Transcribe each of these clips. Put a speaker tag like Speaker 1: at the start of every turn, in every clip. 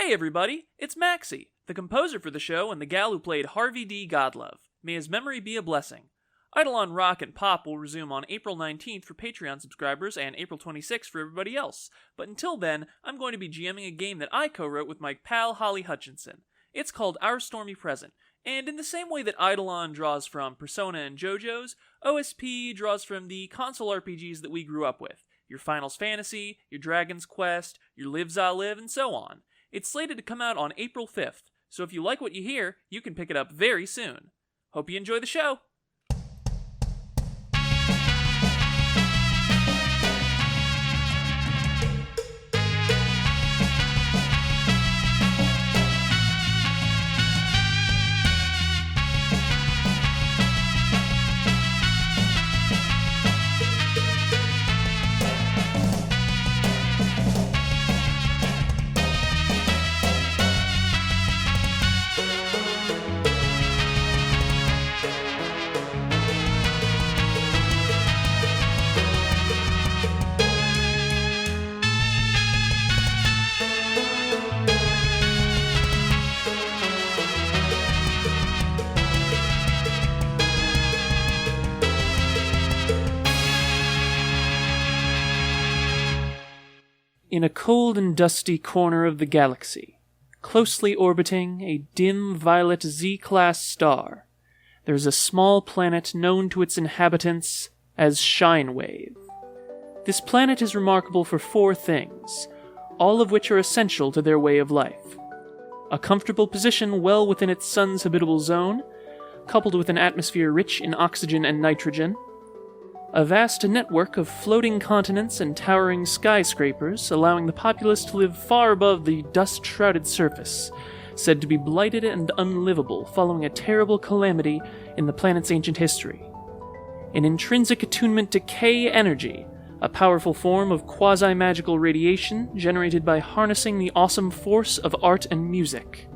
Speaker 1: Hey everybody, it's Maxie, the composer for the show and the gal who played Harvey D. Godlove. May his memory be a blessing. Eidolon Rock and Pop will resume on April 19th for Patreon subscribers and April 26th for everybody else. But until then, I'm going to be GMing a game that I co-wrote with my pal Holly Hutchinson. It's called Our Stormy Present, and in the same way that Eidolon draws from Persona and JoJo's, OSP draws from the console RPGs that we grew up with. Your Final Fantasy, your Dragon's Quest, your Live Za Live, and so on. It's slated to come out on April 5th, so if you like what you hear, you can pick it up very soon. Hope you enjoy the show! In a cold and dusty corner of the galaxy, closely orbiting a dim violet Z-class star, there is a small planet known to its inhabitants as Shinewave. This planet is remarkable for 4 things, all of which are essential to their way of life. A comfortable position well within its sun's habitable zone, coupled with an atmosphere rich in oxygen and nitrogen, a vast network of floating continents and towering skyscrapers, allowing the populace to live far above the dust-shrouded surface, said to be blighted and unlivable following a terrible calamity in the planet's ancient history. An intrinsic attunement to K energy, a powerful form of quasi-magical radiation generated by harnessing the awesome force of art and music.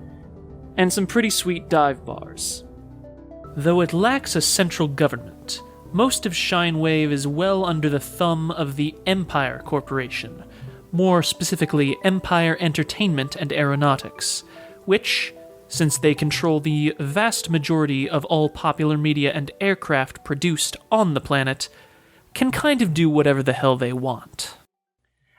Speaker 1: And some pretty sweet dive bars. Though it lacks a central government, most of Shinewave is well under the thumb of the Empire Corporation, more specifically Empire Entertainment and Aeronautics, which, since they control the vast majority of all popular media and aircraft produced on the planet, can kind of do whatever the hell they want.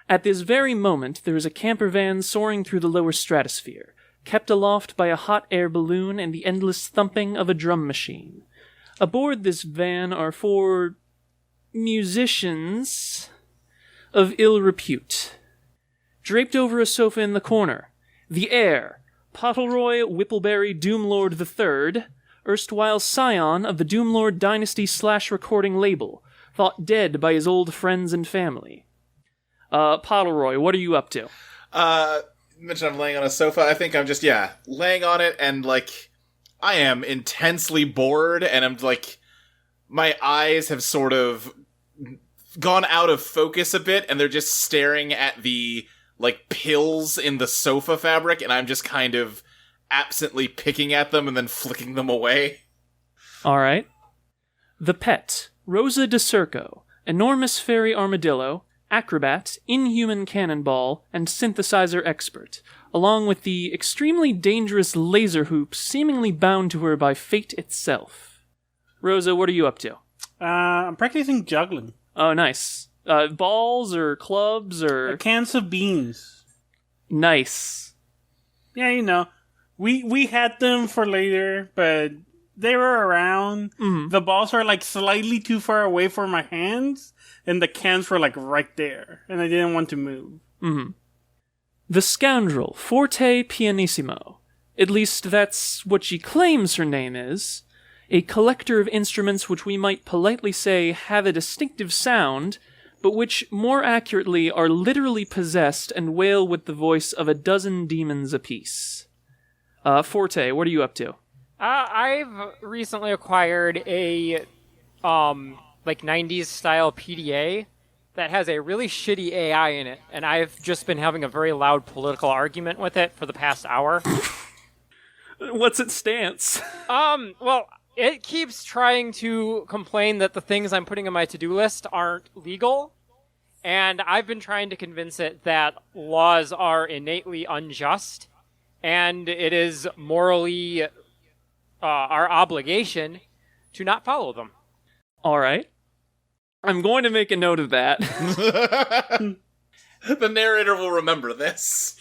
Speaker 1: At this very moment, there is a camper van soaring through the lower stratosphere, kept aloft by a hot air balloon and the endless thumping of a drum machine. Aboard this van are 4 musicians of ill repute. Draped over a sofa in the corner, the heir, Pottleroy Whippleberry Doomlord III, erstwhile scion of the Doomlord Dynasty / recording label, thought dead by his old friends and family. Pottleroy, what are you up to?
Speaker 2: Mentioned I'm laying on a sofa. I think I'm just, laying on it and, I am intensely bored, and I'm my eyes have sort of gone out of focus a bit, and they're just staring at the, pills in the sofa fabric, and I'm just kind of absently picking at them and then flicking them away.
Speaker 1: Alright. The pet, Rosa de Circo, enormous fairy armadillo, acrobat, inhuman cannonball, and synthesizer expert, along with the extremely dangerous laser hoop seemingly bound to her by fate itself. Rosa, what are you up to?
Speaker 3: I'm practicing juggling.
Speaker 1: Oh, nice. Balls or clubs or...
Speaker 3: Cans of beans.
Speaker 1: Nice.
Speaker 3: Yeah, we had them for later, but they were around.
Speaker 1: Mm-hmm.
Speaker 3: The balls are slightly too far away from my hands, and the cans were right there, and I didn't want to move.
Speaker 1: Mm-hmm. The scoundrel, Forte Pianissimo, at least that's what she claims her name is, a collector of instruments which we might politely say have a distinctive sound, but which more accurately are literally possessed and wail with the voice of a dozen demons apiece. Forte, what are you up to?
Speaker 4: I've recently acquired a 90s style PDA that has a really shitty AI in it, and I've just been having a very loud political argument with it for the past hour.
Speaker 1: What's its stance?
Speaker 4: Well, it keeps trying to complain that the things I'm putting on my to-do list aren't legal, and I've been trying to convince it that laws are innately unjust, and it is morally our obligation to not follow them.
Speaker 1: All right. I'm going to make a note of that.
Speaker 2: The narrator will remember this.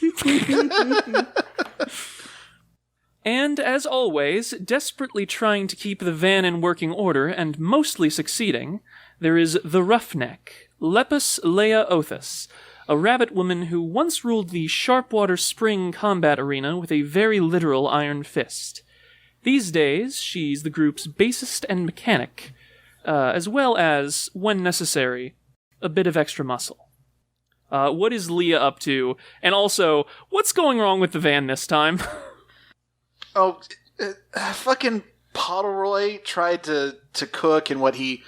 Speaker 1: And, as always, desperately trying to keep the van in working order, and mostly succeeding, there is the roughneck, Lepus Leia Othus, a rabbit woman who once ruled the Sharpwater Spring combat arena with a very literal iron fist. These days, she's the group's bassist and mechanic, as well as, when necessary, a bit of extra muscle. What is Leah up to? And also, what's going wrong with the van this time?
Speaker 5: Fucking Pottleroy tried to cook in what he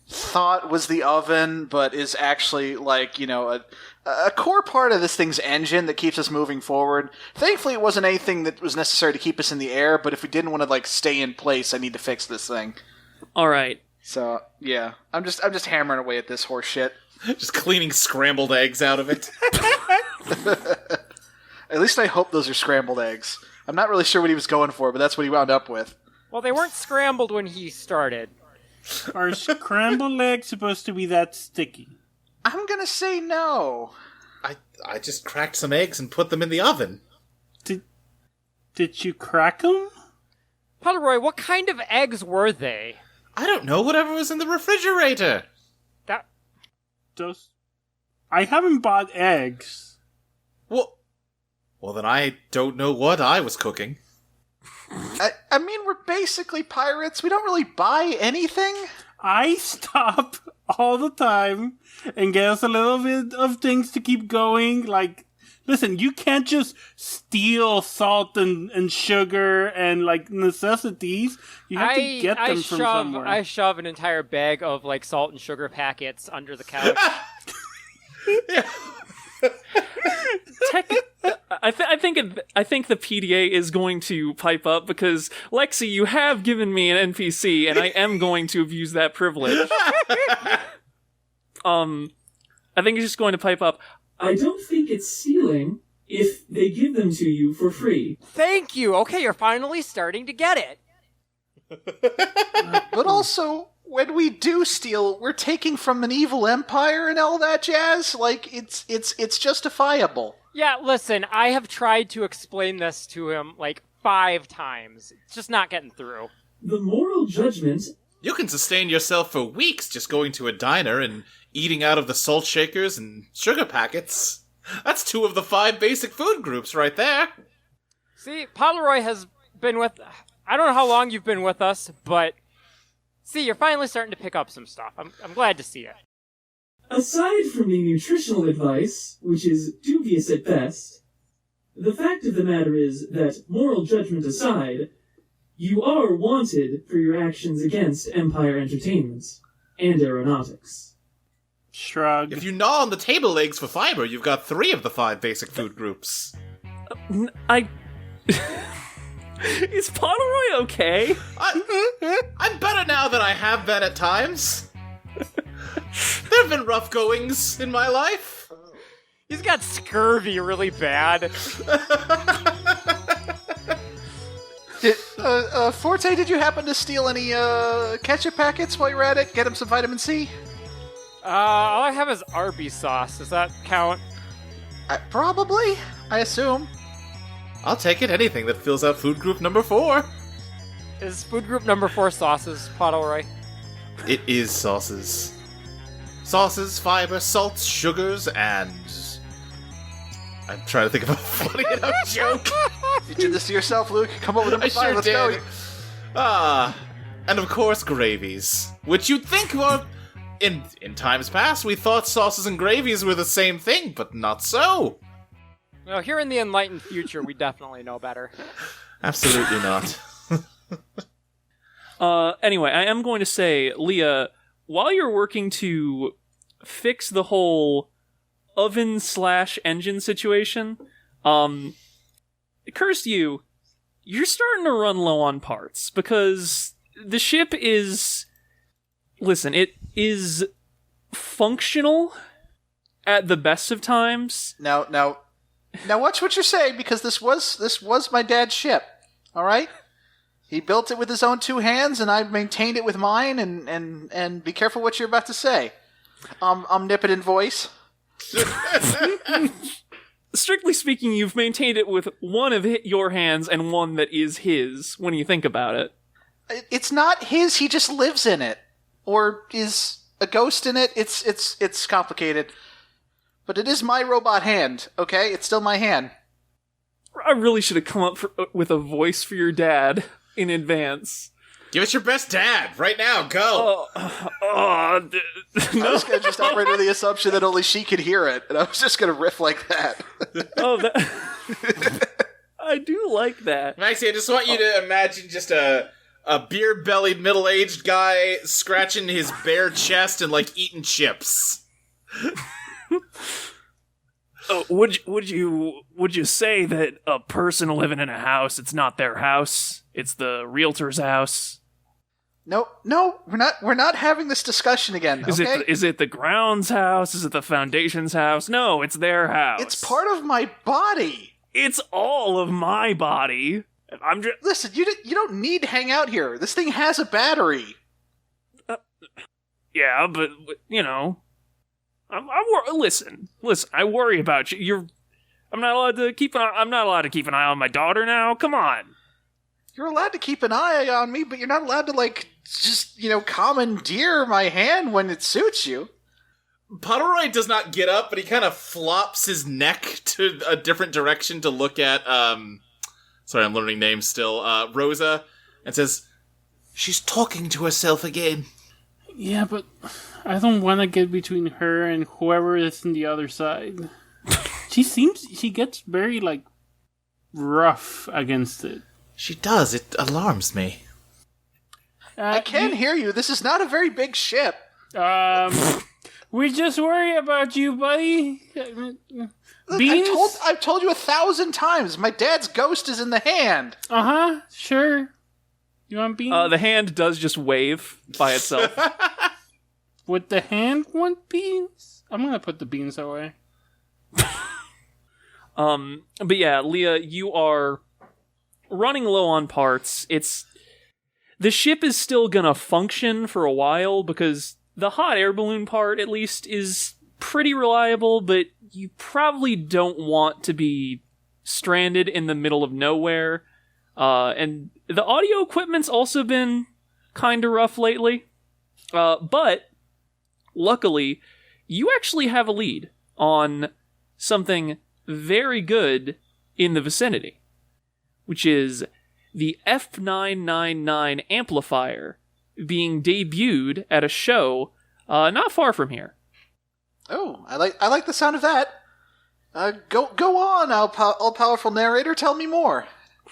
Speaker 5: thought was the oven, but is actually, like, you know, a core part of this thing's engine that keeps us moving forward. Thankfully, it wasn't anything that was necessary to keep us in the air, but if we didn't want to, like, stay in place, I need to fix this thing.
Speaker 1: All right.
Speaker 5: So, yeah. I'm just hammering away at this horse shit.
Speaker 2: Just cleaning scrambled eggs out of it.
Speaker 5: At least I hope those are scrambled eggs. I'm not really sure what he was going for, but that's what he wound up with.
Speaker 4: Well, they weren't scrambled when he started.
Speaker 3: Are scrambled eggs supposed to be that sticky?
Speaker 5: I'm gonna say no.
Speaker 2: I just cracked some eggs and put them in the oven.
Speaker 3: Did you crack them?
Speaker 4: Pottleroy, what kind of eggs were they?
Speaker 2: I don't know, whatever was in the refrigerator.
Speaker 3: I haven't bought eggs.
Speaker 2: Well, then I don't know what I was cooking.
Speaker 5: I mean, we're basically pirates. We don't really buy anything.
Speaker 3: I stop all the time and get us a little bit of things to keep going. Like, listen, you can't just steal salt and sugar and, like, necessities. You have to get them from somewhere.
Speaker 4: I shove an entire bag of, like, salt and sugar packets under the couch.
Speaker 2: Yeah.
Speaker 1: I think the PDA is going to pipe up because, Lexi, you have given me an NPC, and I am going to abuse that privilege. I think it's just going to pipe up. I don't think it's stealing if they give them to you for free.
Speaker 4: Thank you! Okay, you're finally starting to get it!
Speaker 5: But also, when we do steal, we're taking from an evil empire and all that jazz. Like, it's justifiable.
Speaker 4: Yeah, listen, I have tried to explain this to him, like, 5 times. It's just not getting through.
Speaker 1: The moral judgment...
Speaker 2: You can sustain yourself for weeks just going to a diner and eating out of the salt shakers and sugar packets. That's 2 of the 5 basic food groups right there.
Speaker 4: See, Pottleroy has been with... I don't know how long you've been with us, but... See, you're finally starting to pick up some stuff. I'm glad to see it.
Speaker 1: Aside from the nutritional advice, which is dubious at best, the fact of the matter is that, moral judgment aside, you are wanted for your actions against Empire Entertainment and Aeronautics.
Speaker 3: Shrug.
Speaker 2: If you gnaw on the table legs for fiber, you've got 3 of the 5 basic food groups.
Speaker 1: Is Pottleroy okay?
Speaker 2: I'm better now than I have been at times. There have been rough goings in my life.
Speaker 4: He's got scurvy really bad.
Speaker 5: Forte, did you happen to steal any ketchup packets while you're at it? Get him some vitamin C?
Speaker 4: All I have is Arby's sauce. Does that count?
Speaker 5: Probably, I assume.
Speaker 2: I'll take it, anything that fills out food group number 4.
Speaker 4: Is food group number 4 sauces, Pottleroy?
Speaker 2: It is sauces. Sauces, fiber, salts, sugars, and... I'm trying to think of a funny enough joke.
Speaker 5: You did this to yourself, Luke. Come up with number 5,
Speaker 2: sure
Speaker 5: let's
Speaker 2: did.
Speaker 5: go.
Speaker 2: And of course gravies, which you'd think were... In times past, we thought sauces and gravies were the same thing, but not so.
Speaker 4: Well, here in the enlightened future, we definitely know better.
Speaker 2: Absolutely not.
Speaker 1: Anyway, I am going to say, Leah, while you're working to fix the whole oven/engine situation, it occurs to you, you're starting to run low on parts, because the ship is... Listen, it is functional at the best of times.
Speaker 5: Now, Now watch what you're saying, because this was my dad's ship. All right? He built it with his own 2 hands, and I maintained it with mine, and be careful what you're about to say. Omnipotent voice.
Speaker 1: Strictly speaking, you've maintained it with one of your hands and one that is his, when you think about it.
Speaker 5: It's not his, he just lives in it. Or is a ghost in it. It's complicated. But it is my robot hand, okay? It's still my hand.
Speaker 1: I really should have come up with a voice for your dad in advance.
Speaker 2: Give us your best dad right now. Go.
Speaker 5: I was going to just operate with the assumption that only she could hear it, and I was just going to riff like that.
Speaker 1: I do like that.
Speaker 2: Maxie, I just want you to imagine just a beer-bellied, middle-aged guy scratching his bare chest and, like, eating chips.
Speaker 1: Would you say that a person living in a house, it's not their house, it's the realtor's house?
Speaker 5: No, we're not having this discussion again. Okay?
Speaker 1: Is it the grounds house? Is it the foundation's house? No, it's their house.
Speaker 5: It's part of my body.
Speaker 1: It's all of my body.
Speaker 5: Listen, you don't need to hang out here. This thing has a battery.
Speaker 1: Yeah, but you know, listen. I worry about you. I'm not allowed to keep an eye on my daughter now. Come on.
Speaker 5: You're allowed to keep an eye on me, but you're not allowed to, like, just, commandeer my hand when it suits you.
Speaker 2: Pottleroy does not get up, but he kind of flops his neck to a different direction to look at, sorry, I'm learning names still, Rosa, and says, "She's talking to herself again."
Speaker 3: Yeah, but I don't want to get between her and whoever is on the other side. She gets very, like, rough against it.
Speaker 2: She does. It alarms me.
Speaker 5: I can't hear you. This is not a very big ship.
Speaker 3: We just worry about you, buddy.
Speaker 5: Look,
Speaker 3: Beans?
Speaker 5: I've told you 1,000 times. My dad's ghost is in the hand.
Speaker 3: Uh-huh, sure. You want beans?
Speaker 1: The hand does just wave by itself.
Speaker 3: Would the hand want beans? I'm gonna put the beans away.
Speaker 1: But yeah, Leah, you are running low on parts. The ship is still gonna function for a while because the hot air balloon part, at least, is pretty reliable, but you probably don't want to be stranded in the middle of nowhere. And the audio equipment's also been kinda rough lately. But, luckily, you actually have a lead on something very good in the vicinity, which is the F999 amplifier being debuted at a show not far from here.
Speaker 5: Oh, I like the sound of that. Go on, all-powerful narrator. Tell me more.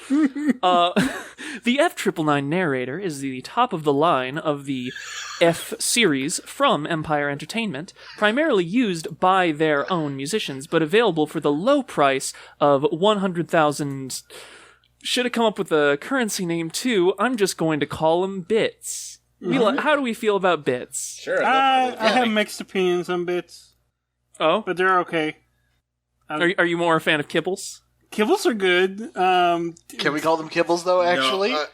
Speaker 1: The F999 narrator is the top of the line of the F series from Empire Entertainment, primarily used by their own musicians, but available for the low price of 100,000. Should have come up with a currency name too. I'm just going to call them bits. How do we feel about bits?
Speaker 2: Sure.
Speaker 3: I have mixed opinions on bits.
Speaker 1: Oh,
Speaker 3: But they're okay.
Speaker 1: are you more a fan of kibbles?
Speaker 3: Kibbles are good.
Speaker 5: Can we call them kibbles, though, actually?
Speaker 2: No,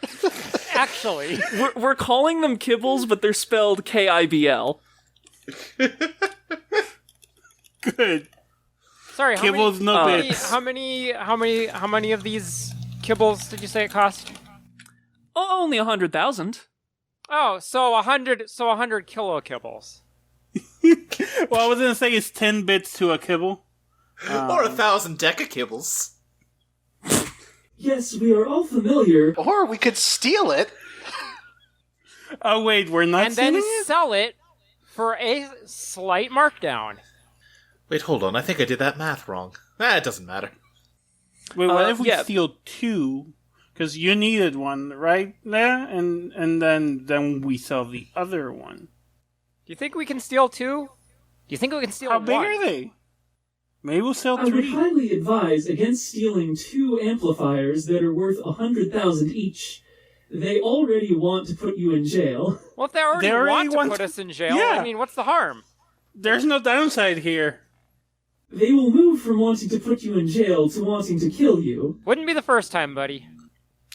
Speaker 4: Actually.
Speaker 1: We're calling them kibbles, but they're spelled Kibl.
Speaker 3: Good.
Speaker 4: Sorry,
Speaker 3: Kibbles, no bits.
Speaker 4: How many of these kibbles did you say it cost?
Speaker 1: Oh, only 100,000.
Speaker 4: Oh, so 100 kilo kibbles.
Speaker 3: Well, I was going to say it's 10 bits to a kibble.
Speaker 2: or 1,000 decakibbles.
Speaker 6: Yes, we are all familiar.
Speaker 5: Or we could steal it.
Speaker 3: Oh, wait, we're not
Speaker 4: And then
Speaker 3: stealing it?
Speaker 4: sell it for a slight markdown.
Speaker 2: Wait, hold on. I think I did that math wrong. It doesn't matter.
Speaker 3: Wait, what if we
Speaker 1: yeah.
Speaker 3: steal 2? Because you needed one, right there? And then we sell the other one.
Speaker 4: Do you think we can steal 2? Do you think we can steal
Speaker 3: How
Speaker 4: 1?
Speaker 3: big are they? Maybe we'll sell
Speaker 6: I would
Speaker 3: 3.
Speaker 6: highly advise against stealing 2 amplifiers that are worth 100,000 each. They already want to put you in jail.
Speaker 4: Well, if they already
Speaker 3: want
Speaker 4: want to put us in jail,
Speaker 3: Yeah.
Speaker 4: I mean, what's the harm?
Speaker 3: There's no downside here.
Speaker 6: They will move from wanting to put you in jail to wanting to kill you.
Speaker 4: Wouldn't be the first time, buddy.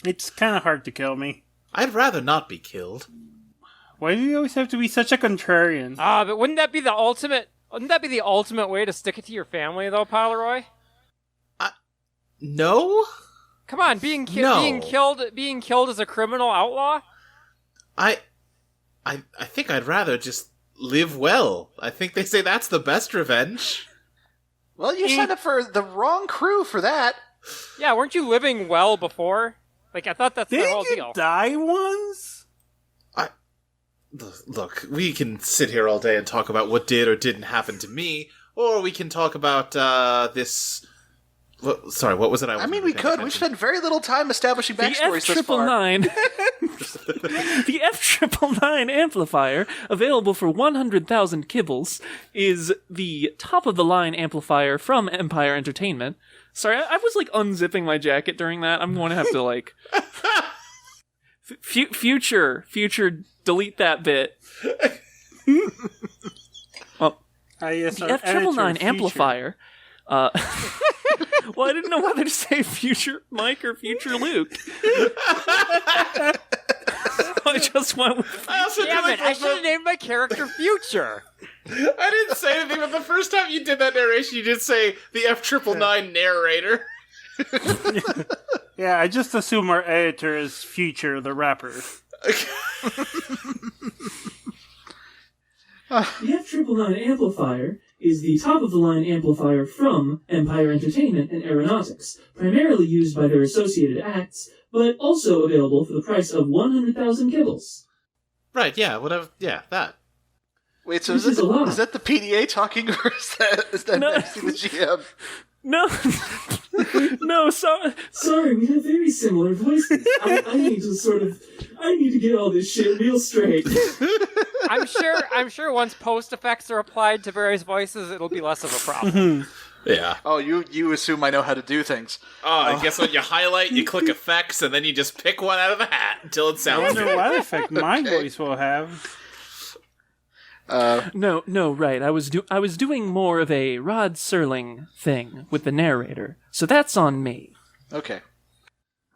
Speaker 3: It's kind of hard to kill me.
Speaker 2: I'd rather not be killed.
Speaker 3: Why do you always have to be such a contrarian?
Speaker 4: But wouldn't that be the ultimate? Wouldn't that be the ultimate way to stick it to your family, though, Pottleroy?
Speaker 2: No?
Speaker 4: Come on, being killed as a criminal outlaw.
Speaker 2: I think I'd rather just live well. I think they say that's the best revenge.
Speaker 5: Well, you signed up for the wrong crew for that.
Speaker 4: Yeah, weren't you living well before? Like, I thought that's the whole
Speaker 3: Didn't
Speaker 4: deal.
Speaker 3: you die once?
Speaker 2: Look, we can sit here all day and talk about what did or didn't happen to me, or we can talk about this. Sorry, what was it?
Speaker 5: I mean, we could. We've spent very little time establishing backstories thus far.
Speaker 1: The F999 amplifier, available for 100,000 kibbles, is the top-of-the-line amplifier from Empire Entertainment. Sorry, I was, unzipping my jacket during that. I'm going to have to, Future, delete that bit. Well, the F999 amplifier... well, I didn't know whether to say future Mike or future Luke. I just went with...
Speaker 4: Damn it, I should have named my character Future.
Speaker 2: I didn't say anything, but the first time you did that narration, you did say the F999 narrator.
Speaker 3: Yeah, I just assume our editor is Future, the rapper.
Speaker 6: The F999 amplifier is the top-of-the-line amplifier from Empire Entertainment and Aeronautics, primarily used by their associated acts, but also available for the price of 100,000 kibbles.
Speaker 2: Right, yeah, whatever, yeah, that.
Speaker 5: Wait, so is that the PDA talking, or is that Maxie the GM?
Speaker 1: No, no,
Speaker 6: sorry, we have very similar voices. I need to get all this shit real straight.
Speaker 4: I'm sure once post effects are applied to various voices, it'll be less of a problem.
Speaker 2: Yeah.
Speaker 5: Oh, you assume I know how to do things.
Speaker 2: I guess when you highlight, you click effects, and then you just pick one out of the hat until it
Speaker 3: I
Speaker 2: sounds
Speaker 3: wonder
Speaker 2: good.
Speaker 3: what effect my voice will have.
Speaker 1: No, right. I was doing more of a Rod Serling thing with the narrator, so that's on me.
Speaker 5: Okay.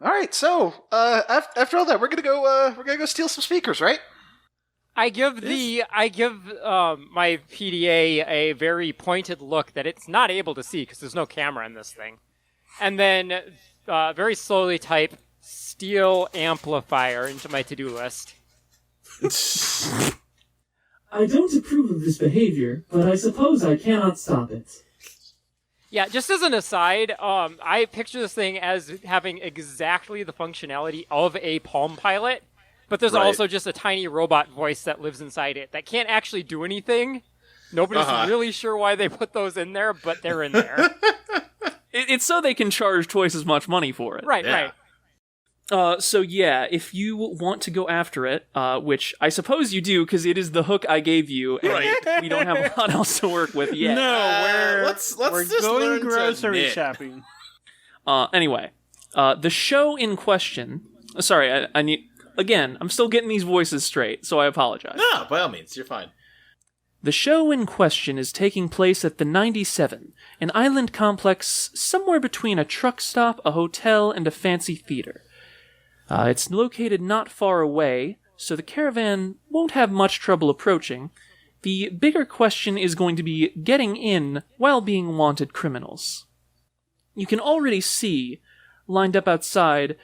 Speaker 5: All right. So after all that, we're gonna go steal some speakers, right?
Speaker 4: I give my PDA a very pointed look that it's not able to see because there's no camera in this thing, and then very slowly type "steal amplifier" into my to-do list.
Speaker 6: I don't approve of this behavior, but I suppose I cannot stop it.
Speaker 4: Yeah, just as an aside, I picture this thing as having exactly the functionality of a Palm Pilot, but there's also just a tiny robot voice that lives inside it that can't actually do anything. Nobody's really sure why they put those in there, but they're in there.
Speaker 1: It's so they can charge twice as much money for it.
Speaker 4: Right, right.
Speaker 1: So yeah, if you want to go after it, which I suppose you do, because it is the hook I gave you, and we don't have a lot else to work with yet.
Speaker 3: No,
Speaker 2: we're
Speaker 3: just going grocery shopping.
Speaker 1: Anyway, the show in question... Sorry, I need... Again, I'm still getting these voices straight, so I apologize.
Speaker 2: No, by all means, you're fine.
Speaker 1: The show in question is taking place at the 97, an island complex somewhere between a truck stop, a hotel, and a fancy theater. It's located not far away, so the caravan won't have much trouble approaching. The bigger question is going to be getting in while being wanted criminals. You can already see, lined up outside,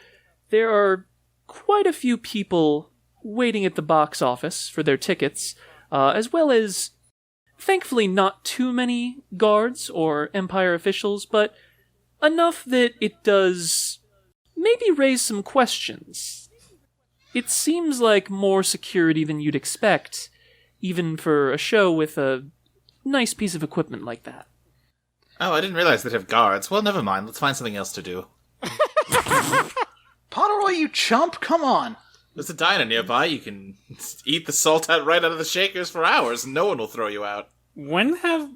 Speaker 1: there are quite a few people waiting at the box office for their tickets, as well as, thankfully, not too many guards or Empire officials, but enough that it does maybe raise some questions. It seems like more security than you'd expect, even for a show with a nice piece of equipment like that.
Speaker 2: Oh, I didn't realize they'd have guards. Well, never mind. Let's find something else to do.
Speaker 5: Pottleroy, you chump! Come on!
Speaker 2: There's a diner nearby. You can eat the salt right out of the shakers for hours, and no one will throw you out.
Speaker 3: When have,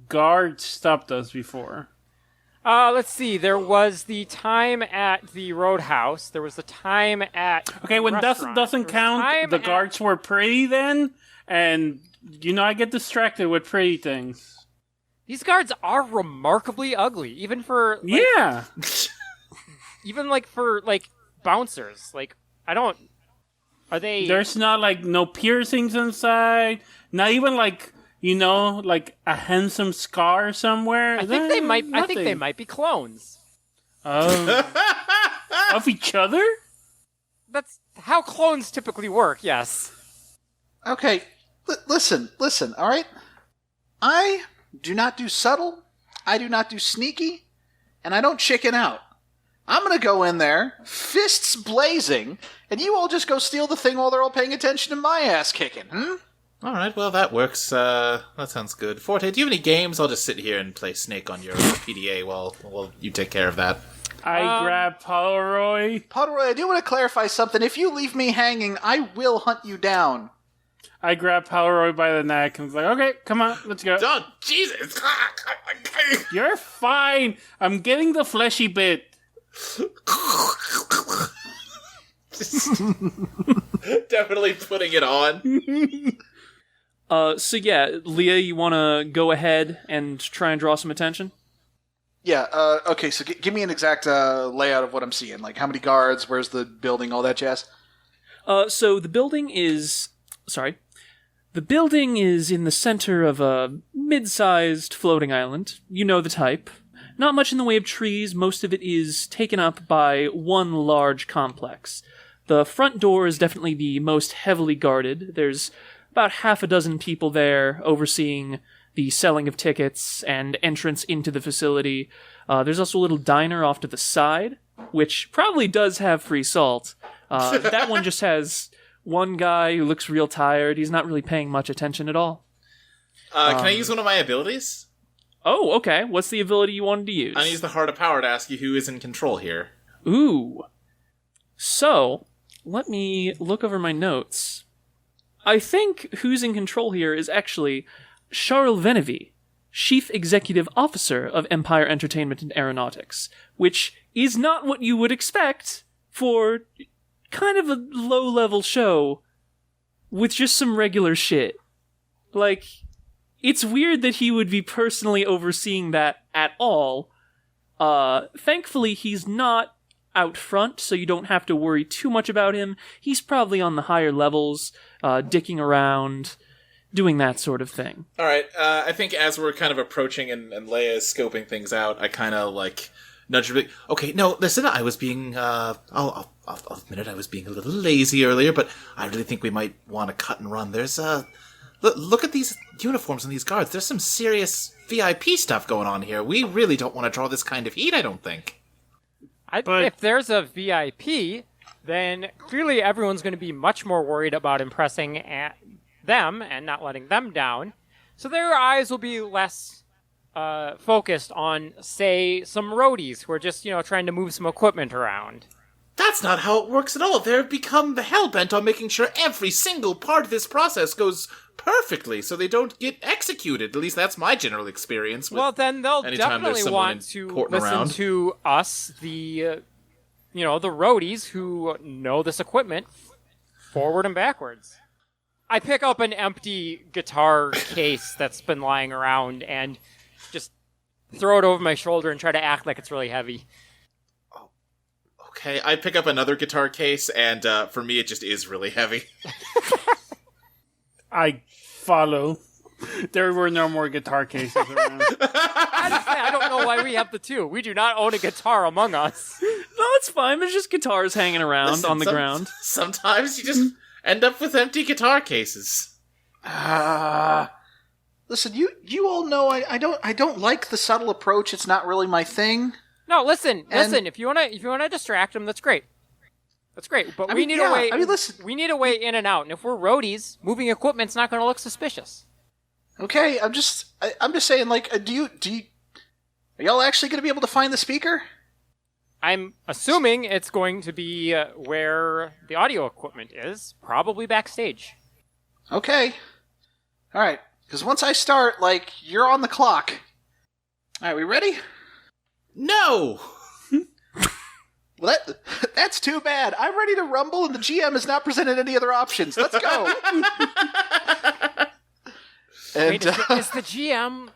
Speaker 3: guards stopped us before?
Speaker 4: Let's see. There was the time at the Roadhouse. There was the time at
Speaker 3: when
Speaker 4: restaurant.
Speaker 3: doesn't count, the guards were pretty then, and I get distracted with pretty things.
Speaker 4: These guards are remarkably ugly, even for even for bouncers. Like, I don't. Are they?
Speaker 3: There's not no piercings inside. Not even a handsome scar somewhere.
Speaker 4: I think they might. I think they might be clones.
Speaker 3: Of each other?
Speaker 4: That's how clones typically work. Yes.
Speaker 5: Okay, listen, all right? I do not do subtle, I do not do sneaky, and I don't chicken out. I'm gonna go in there, fists blazing, and you all just go steal the thing while they're all paying attention to my ass kicking,
Speaker 2: Alright, well, that works. That sounds good. Forte, do you have any games? I'll just sit here and play Snake on your PDA while you take care of that.
Speaker 3: I grab Pottleroy.
Speaker 5: Pottleroy, I do want to clarify something. If you leave me hanging, I will hunt you down.
Speaker 3: I grab Pottleroy by the neck and was like, okay, come on, let's go.
Speaker 2: Oh, Jesus!
Speaker 3: You're fine. I'm getting the fleshy bit.
Speaker 2: Definitely putting it on.
Speaker 1: So yeah, Leah, you want to go ahead and try and draw some attention?
Speaker 5: Yeah, okay, so give me an exact layout of what I'm seeing. Like, how many guards, where's the building, all that jazz?
Speaker 1: So the building is... The building is in the center of a mid-sized floating island. You know the type. Not much in the way of trees, most of it is taken up by one large complex. The front door is definitely the most heavily guarded. There's about half a dozen people there overseeing the selling of tickets and entrance into the facility. There's also a little diner off to the side, which probably does have free salt. That one just has one guy who looks real tired. He's not really paying much attention at all.
Speaker 2: Can I use one of my abilities?
Speaker 1: Oh, okay. What's the ability you wanted to use?
Speaker 2: I use the Heart of Power to ask you who is in control here.
Speaker 1: Ooh. So, let me look over my notes. I think who's in control here is actually Charles Venevy, Chief Executive Officer of Empire Entertainment and Aeronautics, which is not what you would expect for kind of a low-level show with just some regular shit. Like, it's weird that he would be personally overseeing that at all. Thankfully, he's not out front, so you don't have to worry too much about him. He's probably on the higher levels, dicking around, doing that sort of thing.
Speaker 2: Alright, I think as we're kind of approaching and Leia is scoping things out, I kind of, nudge her. Okay, no, listen, I was being, I'll admit it, I was being a little lazy earlier, but I really think we might want to cut and run. There's, look at these uniforms and these guards. There's some serious VIP stuff going on here. We really don't want to draw this kind of heat, I don't think.
Speaker 4: If there's a VIP, then clearly everyone's going to be much more worried about impressing them and not letting them down. So their eyes will be less focused on, say, some roadies who are just, trying to move some equipment around.
Speaker 2: That's not how it works at all. They've become hell-bent on making sure every single part of this process goes perfectly so they don't get executed. At least that's my general experience.
Speaker 4: Well, then they'll definitely want to listen to us, the roadies who know this equipment forward and backwards. I pick up an empty guitar case that's been lying around and just throw it over my shoulder and try to act like it's really heavy.
Speaker 2: Okay, I pick up another guitar case, and for me, it just is really heavy.
Speaker 3: I follow. There were no more guitar cases around.
Speaker 4: Honestly, I don't know why we have the two. We do not own a guitar among us.
Speaker 1: No, it's fine. There's just guitars hanging around on the ground.
Speaker 2: Sometimes you just end up with empty guitar cases.
Speaker 5: Listen, you all know I don't like the subtle approach. It's not really my thing.
Speaker 4: No, listen. If you wanna distract them, that's great. That's great. But we need a way.
Speaker 5: Listen.
Speaker 4: We need a way in and out. And if we're roadies, moving equipment's not going to look suspicious.
Speaker 5: Okay, I'm just saying. Are y'all actually going to be able to find the speaker?
Speaker 4: I'm assuming it's going to be where the audio equipment is, probably backstage.
Speaker 5: Okay. All right. Because once I start, you're on the clock. All right, we ready?
Speaker 2: No!
Speaker 5: Well, that's too bad. I'm ready to rumble, and the GM has not presented any other options. Let's go.
Speaker 4: Wait, is the GM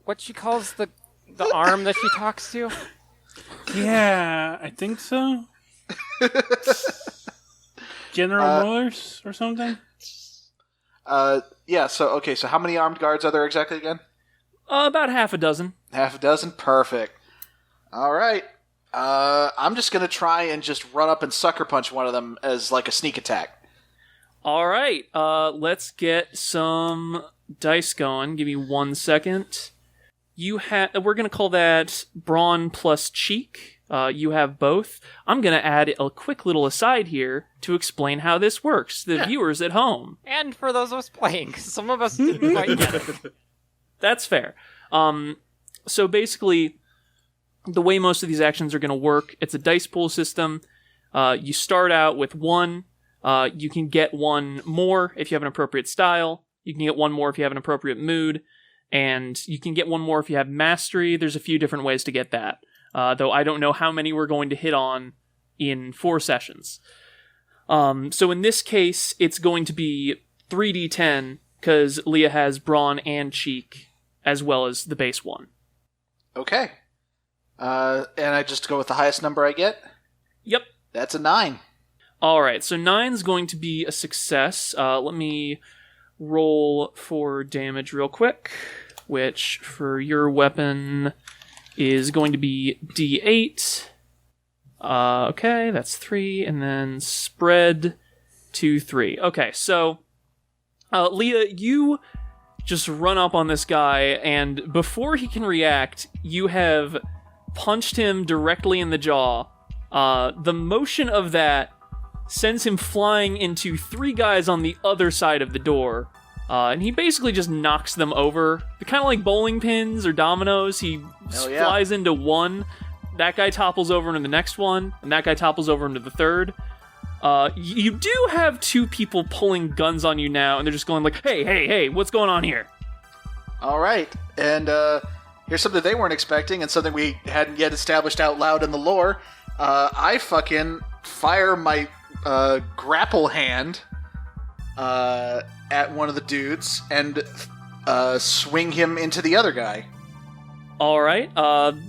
Speaker 4: what she calls the arm that she talks to?
Speaker 3: Yeah, I think so. General Motors or something?
Speaker 5: Yeah, so how many armed guards are there exactly again?
Speaker 1: About half a dozen.
Speaker 5: Half a dozen? Perfect. All right. I'm just going to try and just run up and sucker punch one of them as like a sneak attack.
Speaker 1: All right. Let's get some dice going. Give me 1 second. We're going to call that brawn plus cheek. You have both. I'm going to add a quick little aside here to explain how this works to the viewers at home.
Speaker 4: And for those of us playing, 'cause some of us didn't quite get it.
Speaker 1: That's fair. So basically, the way most of these actions are going to work, it's a dice pool system. You start out with 1. You can get 1 more if you have an appropriate style. You can get 1 more if you have an appropriate mood. And you can get 1 more if you have mastery. There's a few different ways to get that. Though I don't know how many we're going to hit on in 4 sessions. So in this case, it's going to be 3d10, because Leah has brawn and cheek, as well as the base 1.
Speaker 5: Okay. And I just go with the highest number I get?
Speaker 1: Yep.
Speaker 5: That's a 9.
Speaker 1: Alright, so 9's going to be a success. Let me roll for damage real quick, which for your weapon is going to be d8. Okay, that's 3, and then spread to 3. Okay, so Leah, you just run up on this guy, and before he can react, you have punched him directly in the jaw. The motion of that sends him flying into 3 guys on the other side of the door, and he basically just knocks them over. They're kind of like bowling pins or dominoes. He flies into one, that guy topples over into the next one, and that guy topples over into the third. You do have 2 people pulling guns on you now, and they're just going like, hey, what's going on here?
Speaker 5: All right, and here's something they weren't expecting, and something we hadn't yet established out loud in the lore. I fucking fire my grapple hand at one of the dudes and swing him into the other guy.
Speaker 1: Alright,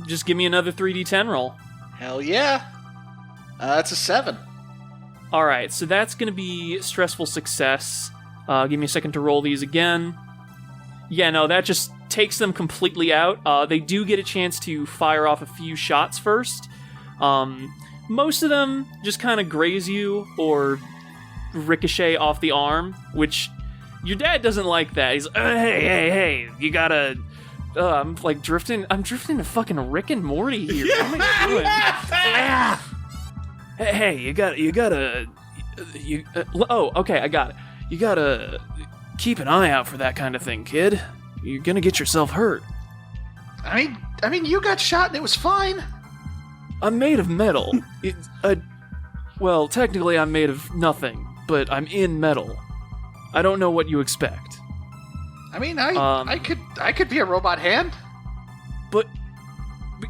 Speaker 1: just give me another 3d10 roll.
Speaker 5: Hell yeah. That's a 7.
Speaker 1: Alright, so that's going to be stressful success. Give me a second to roll these again. Yeah, no, that just takes them completely out. They do get a chance to fire off a few shots first. Most of them just kind of graze you or ricochet off the arm, which your dad doesn't like that. He's hey, you gotta... I'm drifting to fucking Rick and Morty here. What am I doing? Hey, you gotta... okay, I got it. You gotta keep an eye out for that kind of thing, kid. You're gonna get yourself hurt.
Speaker 5: I mean, you got shot and it was fine.
Speaker 1: I'm made of metal. Well, technically I'm made of nothing, but I'm in metal. I don't know what you expect.
Speaker 5: I mean, I could be a robot hand.
Speaker 1: But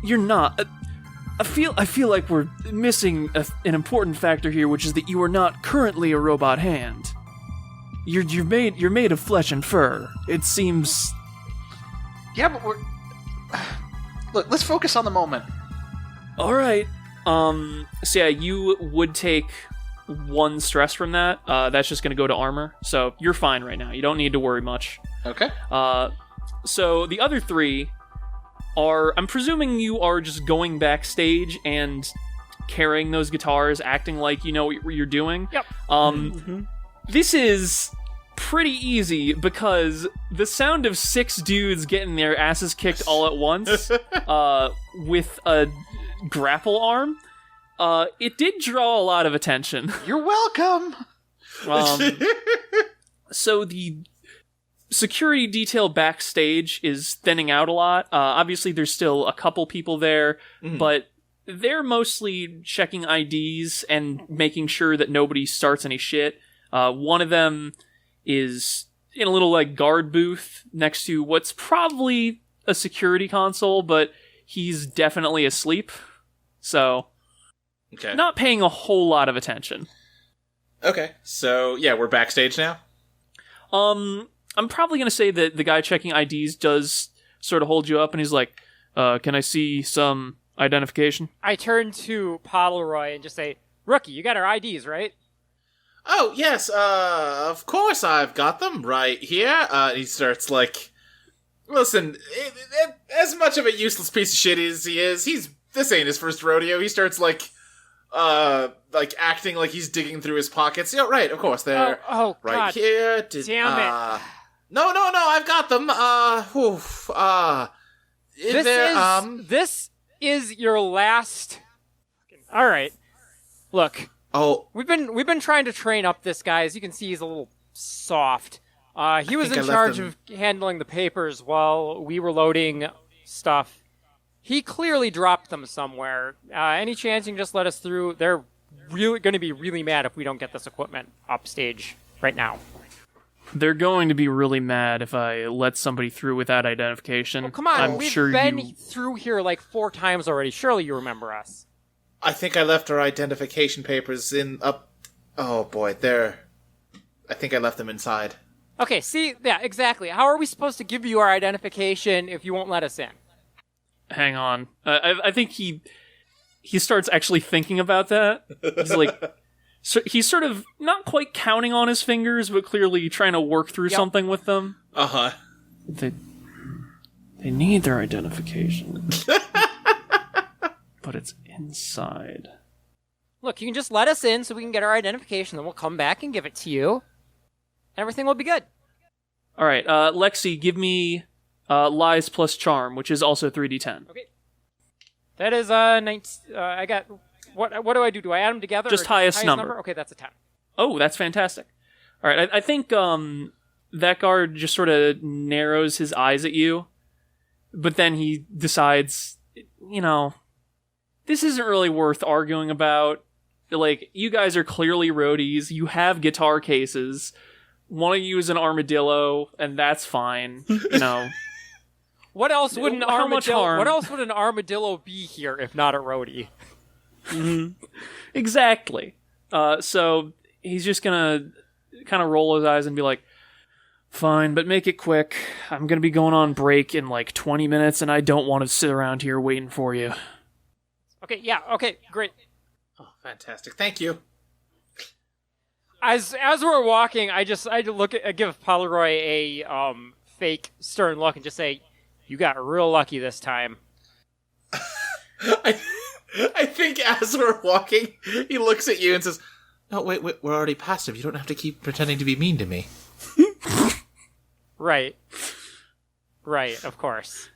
Speaker 1: you're not. I feel like we're missing an important factor here, which is that you are not currently a robot hand. You're made of flesh and fur. It seems.
Speaker 5: Yeah, but look, let's focus on the moment.
Speaker 1: All right. So yeah, you would take 1 stress from that. That's just going to go to armor. So you're fine right now. You don't need to worry much.
Speaker 5: Okay.
Speaker 1: So the other 3 are... I'm presuming you are just going backstage and carrying those guitars, acting like you know what you're doing.
Speaker 4: Yep.
Speaker 1: This is pretty easy because the sound of 6 dudes getting their asses kicked all at once with a grapple arm, it did draw a lot of attention.
Speaker 5: You're welcome.
Speaker 1: So the security detail backstage is thinning out a lot. Obviously, there's still a couple people there, but they're mostly checking IDs and making sure that nobody starts any shit. One of them is in a little guard booth next to what's probably a security console, but he's definitely asleep. So, not paying a whole lot of attention.
Speaker 2: Okay, so yeah, we're backstage now?
Speaker 1: I'm probably going to say that the guy checking IDs does sort of holds you up, and he's like, can I see some identification?
Speaker 4: I turn to Pottleroy and just say, Rookie, you got our IDs, right?
Speaker 2: Oh, yes, of course I've got them right here. He starts, like, listen, as much of a useless piece of shit as he is, this ain't his first rodeo. He starts, like acting like he's digging through his pockets. Yeah, right, of course, they're right
Speaker 4: God.
Speaker 2: here.
Speaker 4: Damn it.
Speaker 2: No, I've got them.
Speaker 4: This is your last... All right. Look.
Speaker 2: Oh.
Speaker 4: We've been trying to train up this guy. As you can see, he's a little soft. He was in charge of handling the papers while we were loading stuff. He clearly dropped them somewhere. Any chance you can just let us through? They're really going to be really mad if we don't get this equipment upstage right now.
Speaker 1: They're going to be really mad if I let somebody through without identification.
Speaker 4: Oh, come on, we've
Speaker 1: sure
Speaker 4: been through here like 4 times already. Surely you remember us.
Speaker 2: I think I left our identification papers Oh boy, I think I left them inside.
Speaker 4: Okay, see, yeah, exactly. How are we supposed to give you our identification if you won't let us in?
Speaker 1: Hang on. I think he starts actually thinking about that. He's like, so he's sort of not quite counting on his fingers, but clearly trying to work through something with them.
Speaker 2: Uh-huh.
Speaker 1: They need their identification. But it's inside.
Speaker 4: Look, you can just let us in so we can get our identification, then we'll come back and give it to you. Everything will be good.
Speaker 1: All right, Lexi, give me lies plus charm, which is also 3d10.
Speaker 4: Okay. That is 19. I got. What do I do? Do I add them together?
Speaker 1: Just highest number.
Speaker 4: Okay, that's a 10.
Speaker 1: Oh, that's fantastic. All right, I think that guard just sort of narrows his eyes at you, but then he decides, this isn't really worth arguing about. Like, you guys are clearly roadies. You have guitar cases. Want to use an armadillo, and that's fine.
Speaker 4: What else would an
Speaker 1: How much
Speaker 4: armadillo?
Speaker 1: harm?
Speaker 4: What else would an armadillo be here if not a roadie?
Speaker 1: Mm-hmm. Exactly. So he's just gonna kind of roll his eyes and be like, "Fine, but make it quick. I'm gonna be going on break in like 20 minutes, and I don't want to sit around here waiting for you."
Speaker 4: Okay. Yeah. Okay. Great.
Speaker 2: Oh, fantastic! Thank you.
Speaker 4: As we're walking, I give Pottleroy a fake stern look and just say, "You got real lucky this time."
Speaker 2: I think as we're walking, he looks at you and says, "No, wait, we're already past him. You don't have to keep pretending to be mean to me."
Speaker 4: Right, of course.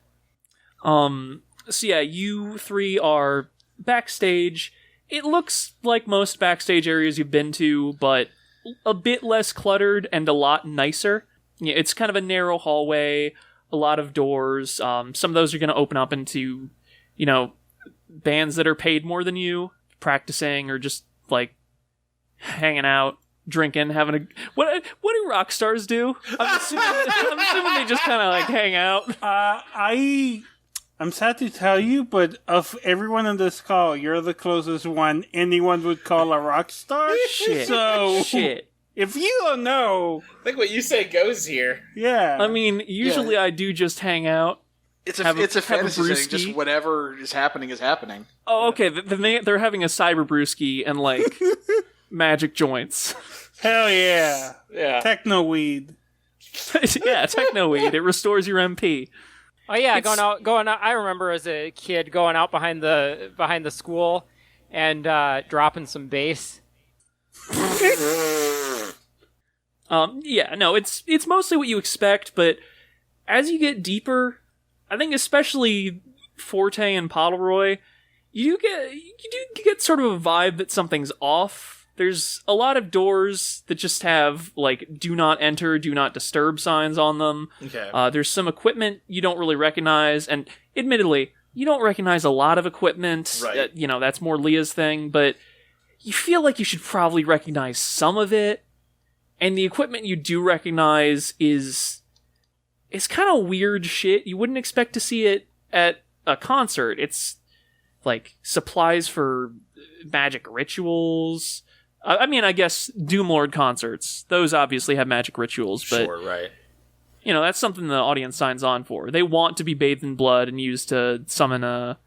Speaker 1: So yeah, you three are backstage. It looks like most backstage areas you've been to, but a bit less cluttered and a lot nicer. Yeah, it's kind of a narrow hallway, a lot of doors. Some of those are going to open up into, bands that are paid more than you, practicing or just, like, hanging out, drinking, having a... What do rock stars do? I'm assuming they just kind of, like, hang out.
Speaker 3: I'm sad to tell you, but of everyone on this call, you're the closest one anyone would call a rock star.
Speaker 1: Shit.
Speaker 3: So,
Speaker 1: Shit.
Speaker 3: If you don't know...
Speaker 2: I think what you say goes here.
Speaker 3: Yeah.
Speaker 1: I mean, usually I do just hang out.
Speaker 5: It's a fantasy
Speaker 1: brewski.
Speaker 5: setting. Just whatever is happening is happening.
Speaker 1: Oh, okay. Then they're having a cyber brewski and, like, magic joints.
Speaker 3: Hell yeah.
Speaker 2: Yeah.
Speaker 3: Techno weed.
Speaker 1: Yeah, techno weed. It restores your MP.
Speaker 4: Oh yeah, going out. I remember as a kid going out behind the school and dropping some bass.
Speaker 1: Yeah, no, it's mostly what you expect, but as you get deeper, I think especially Forte and Pottleroy, you do get sort of a vibe that something's off. There's a lot of doors that just have, like, do not enter, do not disturb signs on them.
Speaker 2: Okay.
Speaker 1: There's some equipment you don't really recognize, and admittedly, you don't recognize a lot of equipment.
Speaker 2: Right.
Speaker 1: That's more Leah's thing, but you feel like you should probably recognize some of it, and the equipment you do recognize is kind of weird shit. You wouldn't expect to see it at a concert. It's, like, supplies for magic rituals. I mean, I guess Doomlord concerts. Those obviously have magic rituals, but
Speaker 2: Sure, right.
Speaker 1: that's something the audience signs on for. They want to be bathed in blood and used to summon a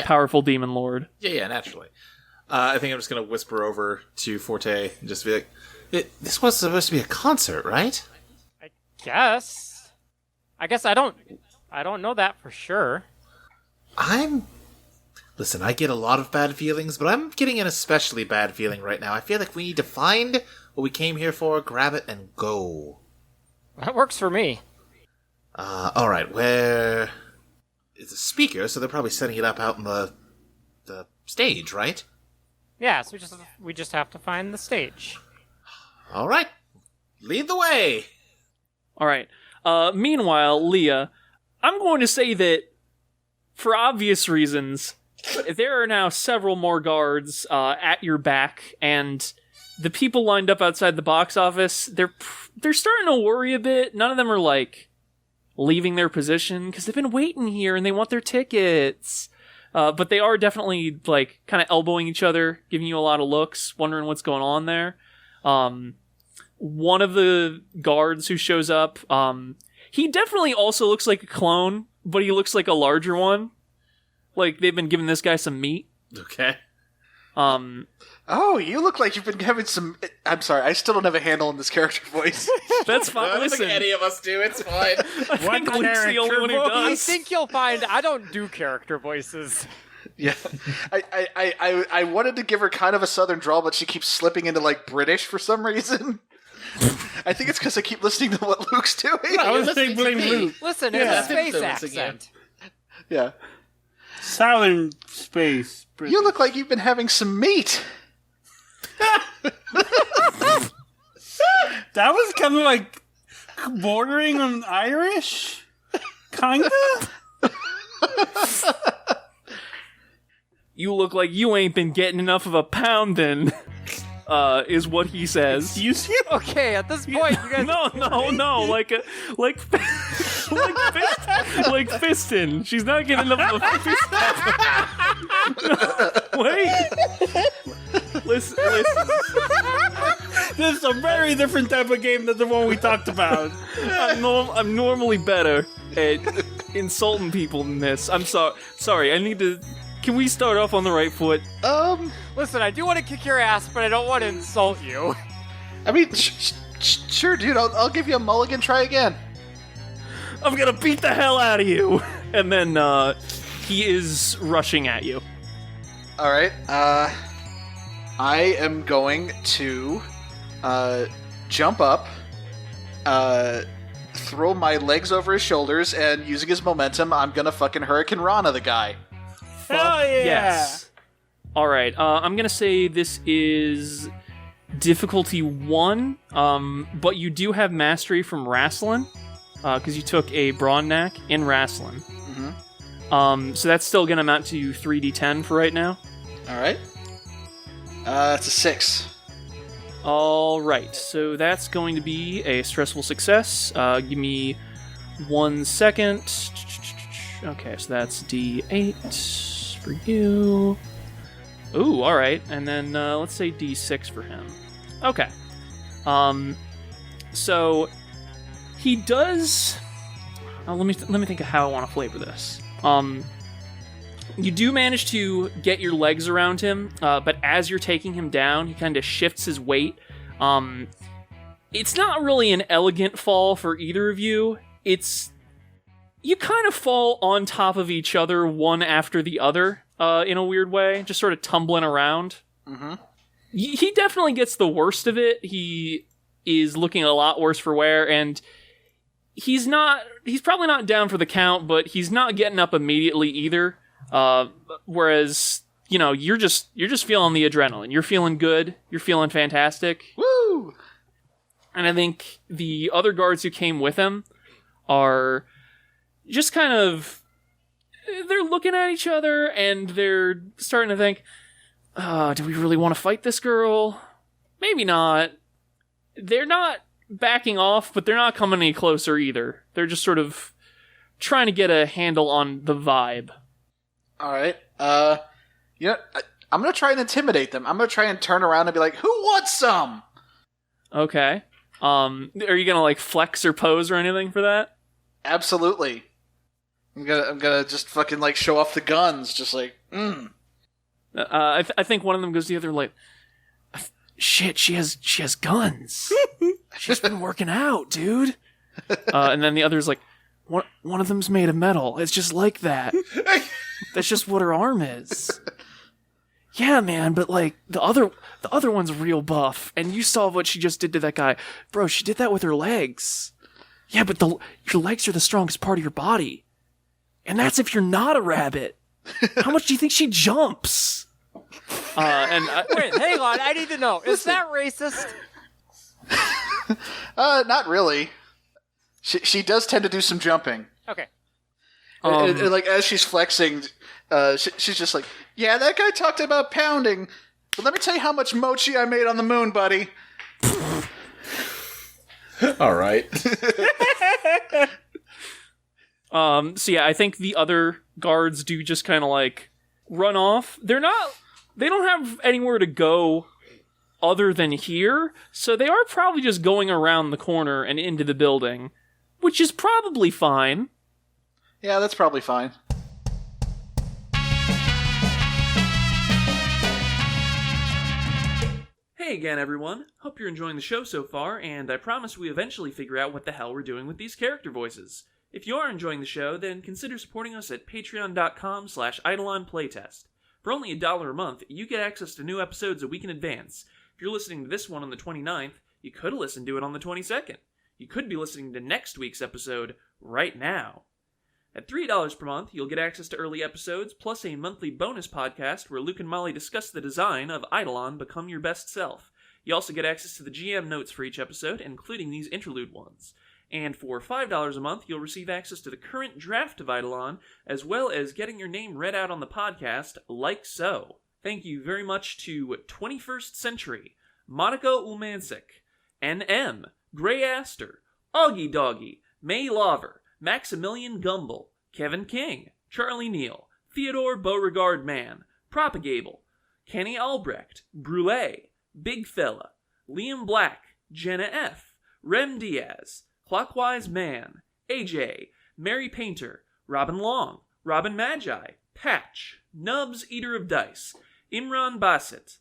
Speaker 1: powerful demon lord.
Speaker 2: Yeah, naturally. I think I'm just going to whisper over to Forte and just be like, this was supposed to be a concert, right?
Speaker 4: I guess I don't know that for sure.
Speaker 2: Listen, I get a lot of bad feelings, but I'm getting an especially bad feeling right now. I feel like we need to find what we came here for, grab it, and go.
Speaker 4: That works for me.
Speaker 2: Alright, where... It's a speaker, so they're probably setting it up out in the stage, right?
Speaker 4: Yeah, so we just have to find the stage.
Speaker 2: Alright, lead the way!
Speaker 1: Alright, meanwhile, Leah, I'm going to say that, for obvious reasons, there are now several more guards at your back, and the people lined up outside the box office, they're starting to worry a bit. None of them are, leaving their position, because they've been waiting here, and they want their tickets. But they are definitely, kind of elbowing each other, giving you a lot of looks, wondering what's going on there. One of the guards who shows up, he definitely also looks like a clone, but he looks like a larger one. Like, they've been giving this guy some meat.
Speaker 2: Okay.
Speaker 5: Oh, you look like you've been having some... I'm sorry, I still don't have a handle on this character voice.
Speaker 1: That's fine.
Speaker 2: I don't
Speaker 1: Listen,
Speaker 2: think any of us do, it's fine.
Speaker 1: I think Luke's the only one who
Speaker 4: I
Speaker 1: does.
Speaker 4: think you'll find I don't do character voices.
Speaker 5: Yeah. I wanted to give her kind of a southern drawl, but she keeps slipping into, British for some reason. I think it's because I keep listening to what Luke's doing.
Speaker 3: I was saying blame Luke.
Speaker 4: Listen,
Speaker 3: Yeah.
Speaker 4: it's a space
Speaker 2: Influence
Speaker 4: accent.
Speaker 5: Yeah.
Speaker 3: Southern space. British.
Speaker 5: You look like you've been having some meat.
Speaker 3: That was kind of bordering on Irish? Kinda?
Speaker 1: You look like you ain't been getting enough of a pounding, is what he says.
Speaker 3: You see it?
Speaker 4: Okay, at this point, you guys...
Speaker 1: No, like fisting. She's not getting enough of a fist. Wait. Listen.
Speaker 3: This is a very different type of game than the one we talked about.
Speaker 1: I'm normally better at insulting people than this. I'm sorry. I need to. Can we start off on the right foot?
Speaker 4: Listen, I do want to kick your ass, but I don't want to insult you.
Speaker 5: I mean, sure, dude. I'll give you a mulligan. Try again.
Speaker 1: I'm gonna beat the hell out of you. And then he is rushing at you.
Speaker 5: All right. I am going to jump up, throw my legs over his shoulders, and using his momentum, I'm gonna fucking Hurricane Rana the guy.
Speaker 3: Hell yeah!
Speaker 1: Yes. All right. I'm gonna say this is difficulty 1, but you do have mastery from wrestling, because you took a brawn knack in wrestling.
Speaker 5: Mm-hmm.
Speaker 1: So that's still gonna amount to 3d10 for right now.
Speaker 5: All right. It's a 6.
Speaker 1: All right. So that's going to be a stressful success. Give me 1 second. Okay, so that's D8 for you. Ooh, all right. And then let's say D6 for him. Okay. So he does. Let me think of how I want to flavor this. You do manage to get your legs around him, but as you're taking him down, he kind of shifts his weight. It's not really an elegant fall for either of you. You kind of fall on top of each other, one after the other, in a weird way, just sort of tumbling around.
Speaker 5: Mm-hmm.
Speaker 1: He definitely gets the worst of it. He is looking a lot worse for wear, and he's probably not down for the count, but he's not getting up immediately either. Whereas, you're just feeling the adrenaline. You're feeling good. You're feeling fantastic.
Speaker 5: Woo!
Speaker 1: And I think the other guards who came with him are just kind of, they're looking at each other and they're starting to think, do we really want to fight this girl? Maybe not. They're not backing off, but they're not coming any closer either. They're just sort of trying to get a handle on the vibe.
Speaker 5: All right. I'm going to try and intimidate them. I'm going to try and turn around and be like, who wants some?
Speaker 1: Okay. Are you gonna like flex or pose or anything for that?
Speaker 5: Absolutely. I'm gonna just fucking like show off the guns, just like,
Speaker 1: I think one of them goes to the other like, shit, she has guns. She's been working out, dude. And then the other's like, one of them's made of metal. It's just like that. That's just what her arm is. Yeah, man, but like the other one's real buff, and you saw what she just did to that guy, bro. She did that with her legs. Yeah, but your legs are the strongest part of your body, and that's if you're not a rabbit. How much do you think she jumps?
Speaker 4: Wait, hang on. I need to know. Is that racist?
Speaker 5: Not really. She does tend to do some jumping.
Speaker 4: Okay.
Speaker 5: And, like, as she's flexing, she's just like, yeah, that guy talked about pounding, but let me tell you how much mochi I made on the moon, buddy.
Speaker 2: All right.
Speaker 1: So yeah, I think the other guards do just kind of like run off. They don't have anywhere to go other than here, so they are probably just going around the corner and into the building, which is probably fine.
Speaker 5: Yeah, that's probably fine.
Speaker 1: Hey again, everyone. Hope you're enjoying the show so far, and I promise we eventually figure out what the hell we're doing with these character voices. If you are enjoying the show, then consider supporting us at patreon.com/eidolonplaytest. For only $1 a month, you get access to new episodes a week in advance. If you're listening to this one on the 29th, you could listen to it on the 22nd. You could be listening to next week's episode right now. At $3 per month, you'll get access to early episodes, plus a monthly bonus podcast where Luke and Molly discuss the design of Eidolon Become Your Best Self. You also get access to the GM notes for each episode, including these interlude ones. And for $5 a month, you'll receive access to the current draft of Eidolon, as well as getting your name read out on the podcast, like so. Thank you very much to 21st Century, Monica Ulmansik, NM, Grey Aster, Augie Doggy, May Lover, Maximilian Gumble, Kevin King, Charlie Neal, Theodore Beauregard Mann, Propagable, Kenny Albrecht, Brule, Big Fella, Liam Black, Jenna F., Rem Diaz, Clockwise Man, AJ, Mary Painter, Robin Long, Robin Magi, Patch, Nubs Eater of Dice, Imran Bassett,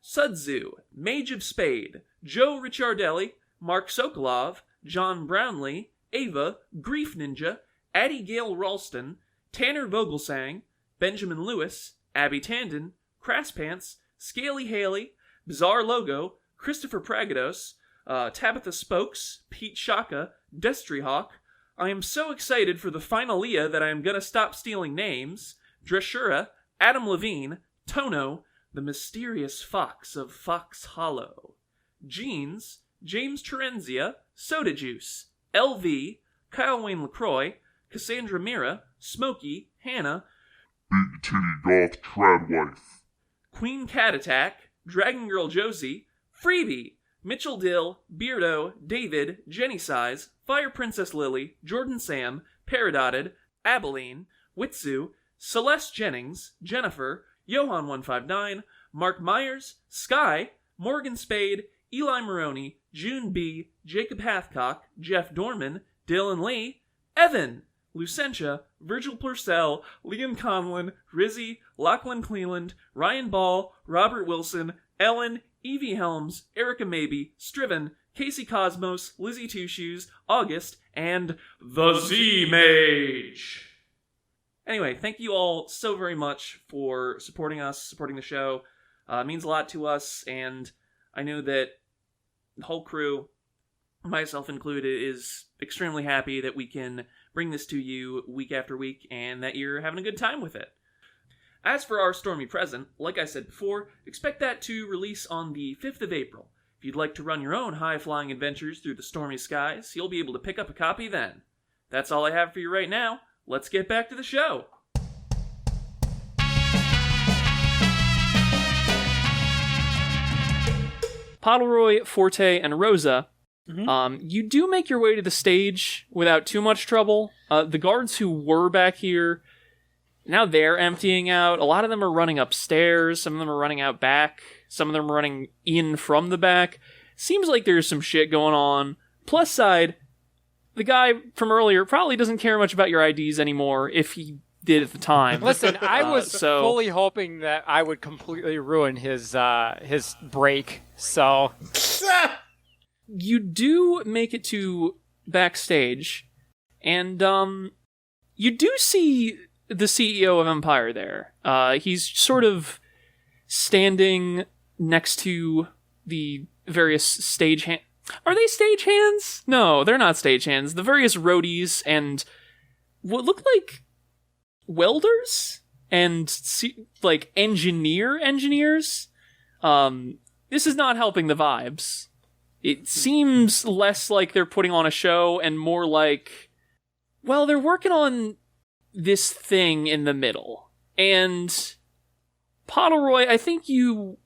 Speaker 1: Sudzu, Mage of Spade, Joe Ricciardelli, Mark Sokolov, John Brownlee, Ava, Grief Ninja, Addie Gale Ralston, Tanner Vogelsang, Benjamin Lewis, Abby Tandon, Crasspants, Scaly Haley, Bizarre Logo, Christopher Pragados, Tabitha Spokes, Pete Shaka, Destry Hawk. I am so excited for the finalia that I am gonna stop stealing names. Dreshura, Adam Levine, Tono, the mysterious fox of Fox Hollow. Jeans, James Terenzia, Soda Juice, LV, Kyle Wayne LaCroix, Cassandra Mira, Smokey, Hannah,
Speaker 7: Big Titty Goth Tradwife,
Speaker 1: Queen Cat Attack, Dragon Girl Josie, Freebie, Mitchell Dill, Beardo, David, Jenny Size, Fire Princess Lily, Jordan Sam, Paradotted, Abilene, Witsu, Celeste Jennings, Jennifer, Johan159, Mark Myers, Sky, Morgan Spade, Eli Maroney, June B., Jacob Hathcock, Jeff Dorman, Dylan Lee, Evan, Lucentia, Virgil Purcell, Liam Conlon, Rizzy, Lachlan Cleland, Ryan Ball, Robert Wilson, Ellen, Evie Helms, Erica Maybe, Striven, Casey Cosmos, Lizzie Two Shoes, August, and the Z-Mage. Anyway, thank you all so very much for supporting us, supporting the show. It means a lot to us, and I know that the whole crew, myself included, is extremely happy that we can bring this to you week after week, and that you're having a good time with it. As for our Stormy Present, like I said before, expect that to release on the 5th of April. If you'd like to run your own high-flying adventures through the stormy skies, you'll be able to pick up a copy then. That's all I have for you right now. Let's get back to the show. Pottleroy, Forte, and Rosa, you do make your way to the stage without too much trouble. The guards who were back here, now they're emptying out. A lot of them are running upstairs. Some of them are running out back. Some of them are running in from the back. seems like there's some shit going on. Plus side, the guy from earlier probably doesn't care much about your IDs anymore, if he did at the time.
Speaker 4: Listen, I was fully hoping that I would completely ruin his break, so...
Speaker 1: You do make it to backstage, and you do see the CEO of Empire there. He's sort of standing next to the various stage Are they stagehands? No, they're not stagehands. The various roadies and what look like welders and like engineers. This is not helping the vibes. It seems less like they're putting on a show and more like, well, they're working on this thing in the middle. And Pottleroy, I think you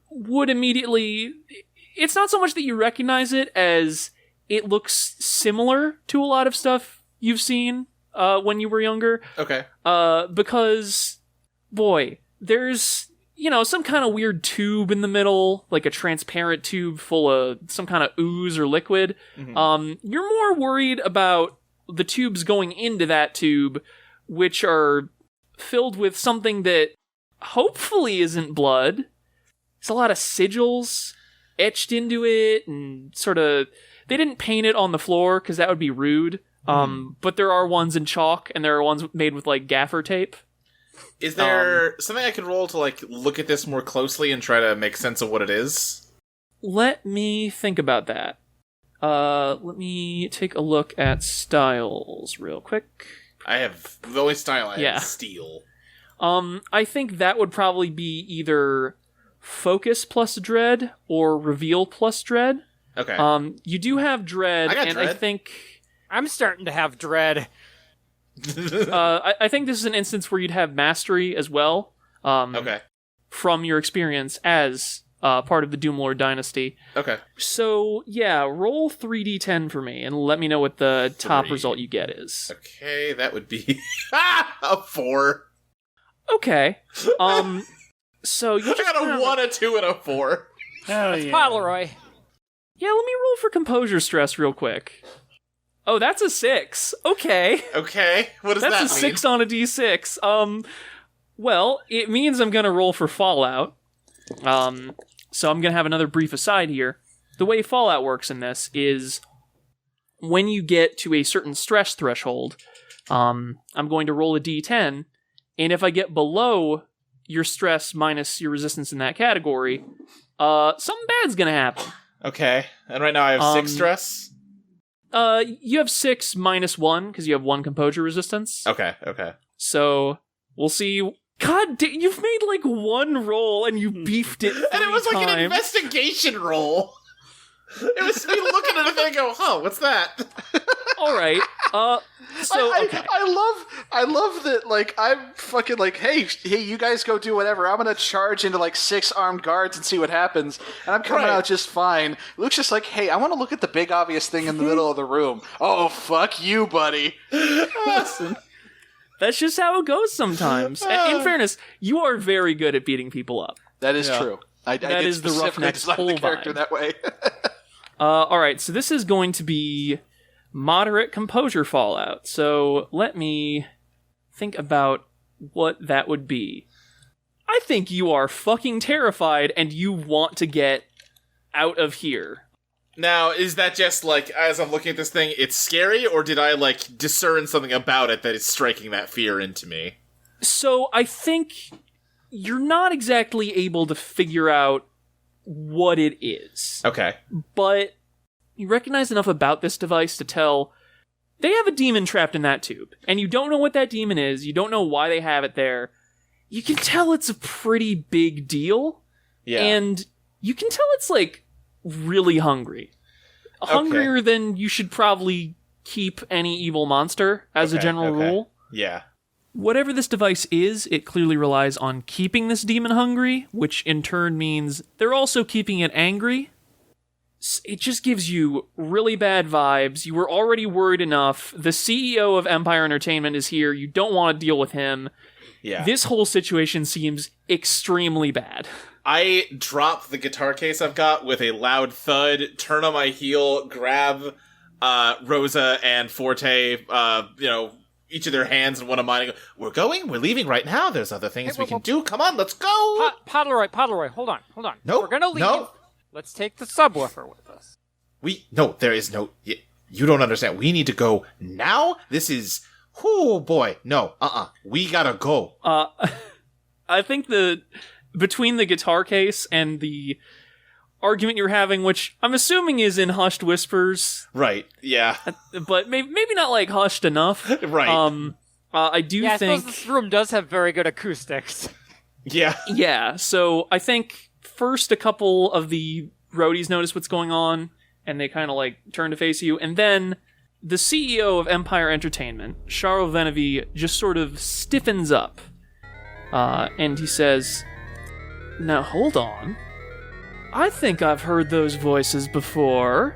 Speaker 1: would immediately... It's not so much that you recognize it as it looks similar to a lot of stuff you've seen when you were younger.
Speaker 2: Okay.
Speaker 1: Because, boy, there's, some kind of weird tube in the middle, like a transparent tube full of some kind of ooze or liquid. Mm-hmm. You're more worried about the tubes going into that tube, which are filled with something that hopefully isn't blood. There's a lot of sigils etched into it, and sort of... They didn't paint it on the floor, because that would be rude. But there are ones in chalk, and there are ones made with, like, gaffer tape.
Speaker 2: Is there something I could roll to, like, look at this more closely and try to make sense of what it is?
Speaker 1: Let me think about that. Let me take a look at styles real quick.
Speaker 2: The only style I have is steel.
Speaker 1: I think that would probably be either Focus plus Dread or Reveal plus Dread.
Speaker 2: Okay.
Speaker 1: You do have Dread,
Speaker 2: I got
Speaker 1: and
Speaker 2: Dread.
Speaker 1: I think...
Speaker 4: I'm starting to have Dread.
Speaker 1: I think this is an instance where you'd have Mastery as well.
Speaker 2: Okay.
Speaker 1: From your experience as part of the Doomlord dynasty.
Speaker 2: Okay.
Speaker 1: So, yeah, roll 3d10 for me, and let me know what the top
Speaker 2: 3.
Speaker 1: result you get is.
Speaker 2: Okay, that would be a 4.
Speaker 1: Okay. So you
Speaker 2: I got a 1, a 2, and a 4.
Speaker 3: Hell yeah.
Speaker 4: Pottleroy.
Speaker 1: Yeah, let me roll for composure stress real quick. Oh, that's a 6. Okay.
Speaker 2: Okay, what does that mean?
Speaker 1: That's a 6 on a d6. Well, it means I'm gonna roll for Fallout. So I'm gonna have another brief aside here. The way Fallout works in this is when you get to a certain stress threshold, I'm going to roll a d10, and if I get below your stress minus your resistance in that category, something bad's gonna happen.
Speaker 2: Okay, and right now I have 6 stress?
Speaker 1: You have 6 minus 1, because you have 1 composure resistance.
Speaker 2: Okay.
Speaker 1: So, we'll see. God, you've made like 1 roll, and you beefed it 3
Speaker 2: And it was like
Speaker 1: times.
Speaker 2: an investigation roll! It was me looking at it and go, what's that?
Speaker 1: Alright, okay.
Speaker 5: I love that, like, I'm fucking like, hey, you guys go do whatever. I'm gonna charge into, like, 6 armed guards and see what happens. And I'm coming out just fine. Luke's just like, hey, I want to look at the big obvious thing in the middle of the room. Oh, fuck you, buddy.
Speaker 1: Listen, that's just how it goes sometimes. And in fairness, you are very good at beating people up.
Speaker 5: That is true.
Speaker 1: That is the Roughnecks whole
Speaker 5: the character
Speaker 1: vibe.
Speaker 5: that way.
Speaker 1: Alright, so this is going to be moderate composure Fallout. So let me think about what that would be. I think you are fucking terrified and you want to get out of here.
Speaker 2: Now, is that just, like, as I'm looking at this thing, it's scary, or did I, like, discern something about it that is striking that fear into me?
Speaker 1: So I think you're not exactly able to figure out what it is.
Speaker 2: Okay.
Speaker 1: But you recognize enough about this device to tell they have a demon trapped in that tube. And you don't know what that demon is. You don't know why they have it there. You can tell it's a pretty big deal.
Speaker 2: Yeah.
Speaker 1: And you can tell it's, like, really hungry. Hungrier than you should probably keep any evil monster, as a general rule.
Speaker 2: Yeah.
Speaker 1: Whatever this device is, it clearly relies on keeping this demon hungry, which in turn means they're also keeping it angry. It just gives you really bad vibes. You were already worried enough. The CEO of Empire Entertainment is here. You don't want to deal with him.
Speaker 2: Yeah.
Speaker 1: This whole situation seems extremely bad.
Speaker 2: I drop the guitar case I've got with a loud thud, turn on my heel, grab Rosa and Forte, each of their hands in one of mine, and go, we're leaving right now, there's other things we can do, come on, let's go!
Speaker 4: Pottleroy, hold on.
Speaker 2: No,
Speaker 4: we're gonna leave.
Speaker 2: No.
Speaker 4: Let's take the subwoofer with us.
Speaker 2: There is no, you don't understand, we need to go now? This is, oh boy, no, we gotta go.
Speaker 1: I think between the guitar case and the argument you're having, which I'm assuming is in hushed whispers.
Speaker 2: Right, yeah.
Speaker 1: But maybe not, like, hushed enough.
Speaker 2: Right.
Speaker 1: I do
Speaker 4: I
Speaker 1: think...
Speaker 4: suppose this room does have very good acoustics.
Speaker 2: Yeah.
Speaker 1: Yeah, so I think first a couple of the roadies notice what's going on, and they kind of, like, turn to face you, and then the CEO of Empire Entertainment, Charles Venevie, just sort of stiffens up. And he says... Now, hold on. I think I've heard those voices before.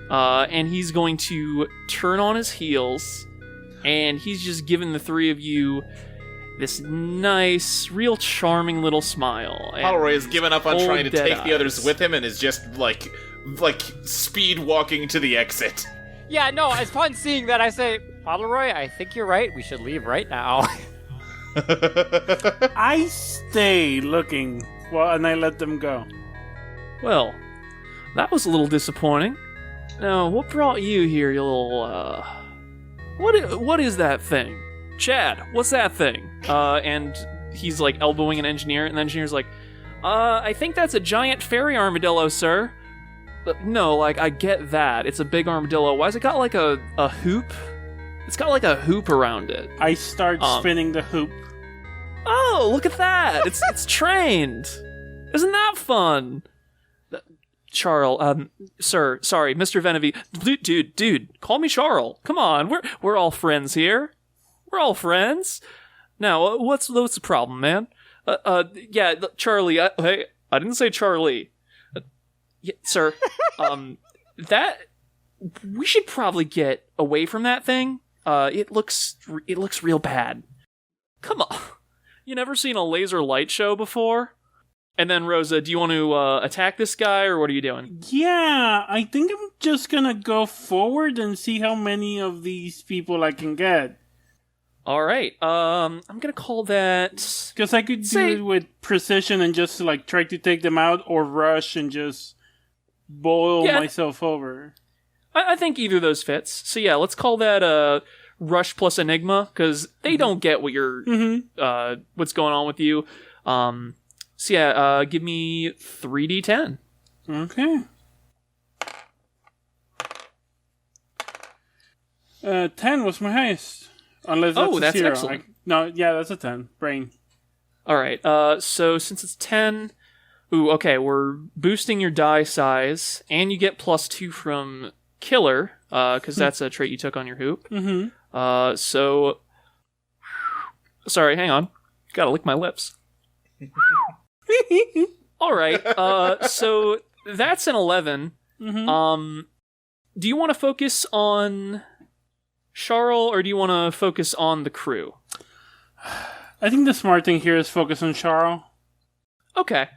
Speaker 1: And he's going to turn on his heels, and he's just giving the three of you this nice, real charming little smile.
Speaker 2: Pottleroy has given up on trying to take the others
Speaker 1: eyes.
Speaker 2: with him and is just, like speed walking to the exit.
Speaker 4: Yeah, no, it's fun seeing that. I say, Pottleroy, I think you're right. We should leave right now.
Speaker 3: I stay looking, and I let them go.
Speaker 1: Well, that was a little disappointing. Now, what brought you here, you little, What is that thing? Chad, what's that thing? And he's, like, elbowing an engineer, and the engineer's like, I think that's a giant fairy armadillo, sir. No, like, I get that. It's a big armadillo. Why's it got, like, a hoop? It's got, like, a hoop around it.
Speaker 3: I start spinning the hoop.
Speaker 1: Oh, look at that! It's trained! Isn't that fun? Charles, sir, sorry, Mr. Venevie. Dude, call me Charles. Come on, we're all friends here. We're all friends. Now, what's the problem, man? Yeah, Charlie, hey, I didn't say Charlie. Yeah, sir, that, we should probably get away from that thing. It looks real bad. Come on. You never seen a laser light show before? And then, Rosa, do you want to attack this guy, or what are you doing?
Speaker 3: Yeah, I think I'm just gonna go forward and see how many of these people I can get.
Speaker 1: Alright, I'm gonna call that...
Speaker 3: Because I could do it with precision and just, like, try to take them out, or rush and just boil myself over.
Speaker 1: I think either of those fits. So yeah, let's call that Rush plus Enigma, because they don't get what you're... what's going on with you. So yeah, give me 3d10.
Speaker 3: Okay. 10 was my highest. Unless that's a 0.
Speaker 1: Excellent.
Speaker 3: That's a 10. Brain.
Speaker 1: Alright, so since it's 10... Ooh, okay, we're boosting your die size, and you get +2 from Killer, because that's a trait you took on your hoop.
Speaker 3: Mm-hmm.
Speaker 1: So... Sorry, hang on. Gotta lick my lips. Alright, so that's an 11.
Speaker 3: Mm-hmm.
Speaker 1: Do you want to focus on Charles, or do you want to focus on the crew?
Speaker 3: I think the smart thing here is focus on Charles.
Speaker 1: Okay.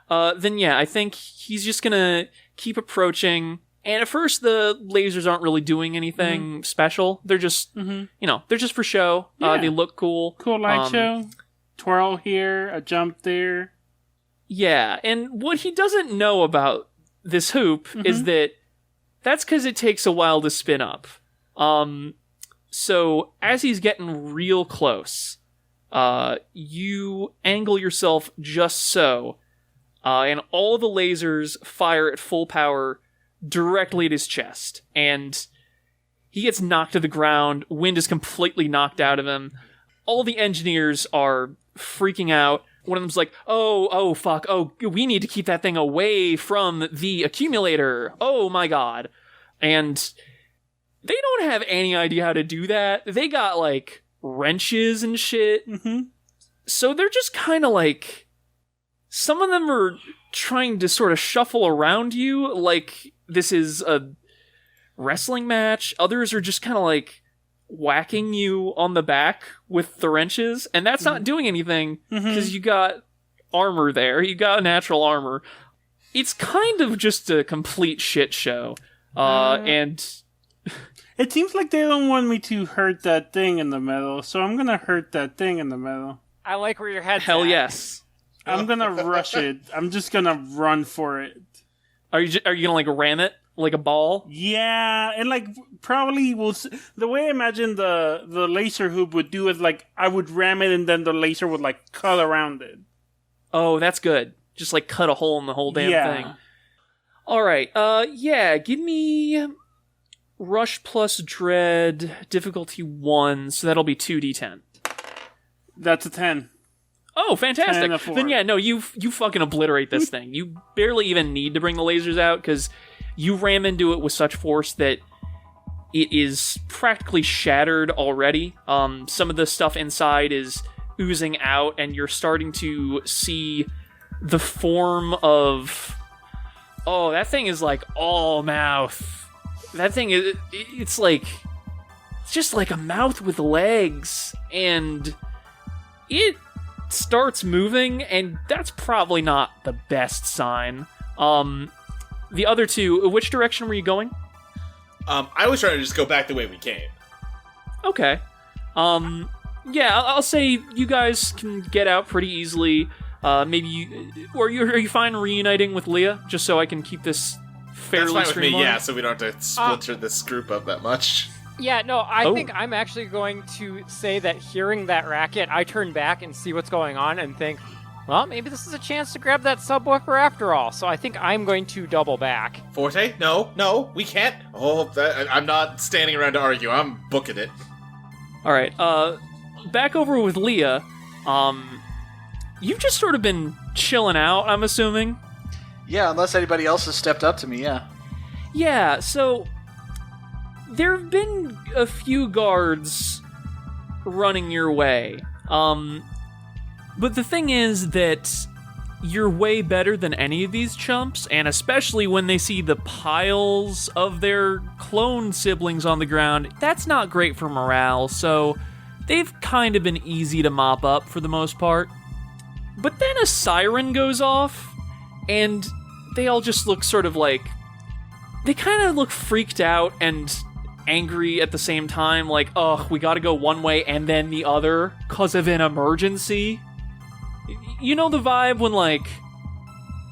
Speaker 1: Then yeah, I think he's just gonna keep approaching, and at first the lasers aren't really doing anything special. They're just, they're just for show.
Speaker 3: Yeah.
Speaker 1: They look cool.
Speaker 3: Cool light show. Twirl here, a jump there.
Speaker 1: Yeah, and what he doesn't know about this hoop is that's because it takes a while to spin up. So as he's getting real close, you angle yourself just so, and all the lasers fire at full power directly at his chest, and he gets knocked to the ground. Wind is completely knocked out of him. All the engineers are freaking out. One of them's like, oh, fuck, we need to keep that thing away from the accumulator. Oh my god. And they don't have any idea how to do that. They got, like, wrenches and shit. So they're just kind of like... Some of them are trying to sort of shuffle around you like this is a wrestling match. Others are just kind of like whacking you on the back with the wrenches, and that's not doing anything because you got armor there. You got natural armor. It's kind of just a complete shit show. And
Speaker 3: it seems like they don't want me to hurt that thing in the middle, so I'm gonna hurt that thing in the middle.
Speaker 4: I like where your head's
Speaker 1: hell
Speaker 4: at.
Speaker 1: yes.
Speaker 3: I'm gonna rush it. I'm just gonna run for it.
Speaker 1: Are you gonna like ram it like a ball?
Speaker 3: Yeah, and like probably the way I imagine the laser hoop would do is like I would ram it and then the laser would like cut around it.
Speaker 1: Oh, that's good. Just like cut a hole in the whole damn thing. All right. Give me Rush plus Dread, difficulty 1, so that'll be 2d10.
Speaker 3: That's a 10.
Speaker 1: Oh, fantastic.
Speaker 3: 10 and a 4.
Speaker 1: Then you fucking obliterate this thing. You barely even need to bring the lasers out because you ram into it with such force that it is practically shattered already. Some of the stuff inside is oozing out, and you're starting to see the form of... Oh, that thing is like all mouth. That thing is... It's like... It's just like a mouth with legs, and it starts moving, and that's probably not the best sign. The other two, which direction were you going?
Speaker 2: I was trying to just go back the way we came.
Speaker 1: Okay. I'll say you guys can get out pretty easily. Are you fine reuniting with Leah, just so I can keep this fairly
Speaker 2: That's fine with me,
Speaker 1: streamlined?
Speaker 2: yeah, so we don't have to splinter this group up that much.
Speaker 4: Yeah, no, I think I'm actually going to say that hearing that racket, I turn back and see what's going on and think, well, maybe this is a chance to grab that subwoofer after all. So I think I'm going to double back.
Speaker 2: Forte? No, we can't. I'm not standing around to argue. I'm booking it.
Speaker 1: All right. Back over with Leah. You've just sort of been chilling out, I'm assuming.
Speaker 5: Yeah, unless anybody else has stepped up to me, yeah.
Speaker 1: Yeah, so there have been a few guards running your way. But the thing is that you're way better than any of these chumps, and especially when they see the piles of their clone siblings on the ground, that's not great for morale, so they've kind of been easy to mop up for the most part. But then a siren goes off, and they all just look sort of like... They kind of look freaked out and angry at the same time, like, ugh, we gotta go one way and then the other, 'cause of an emergency. You know the vibe when, like,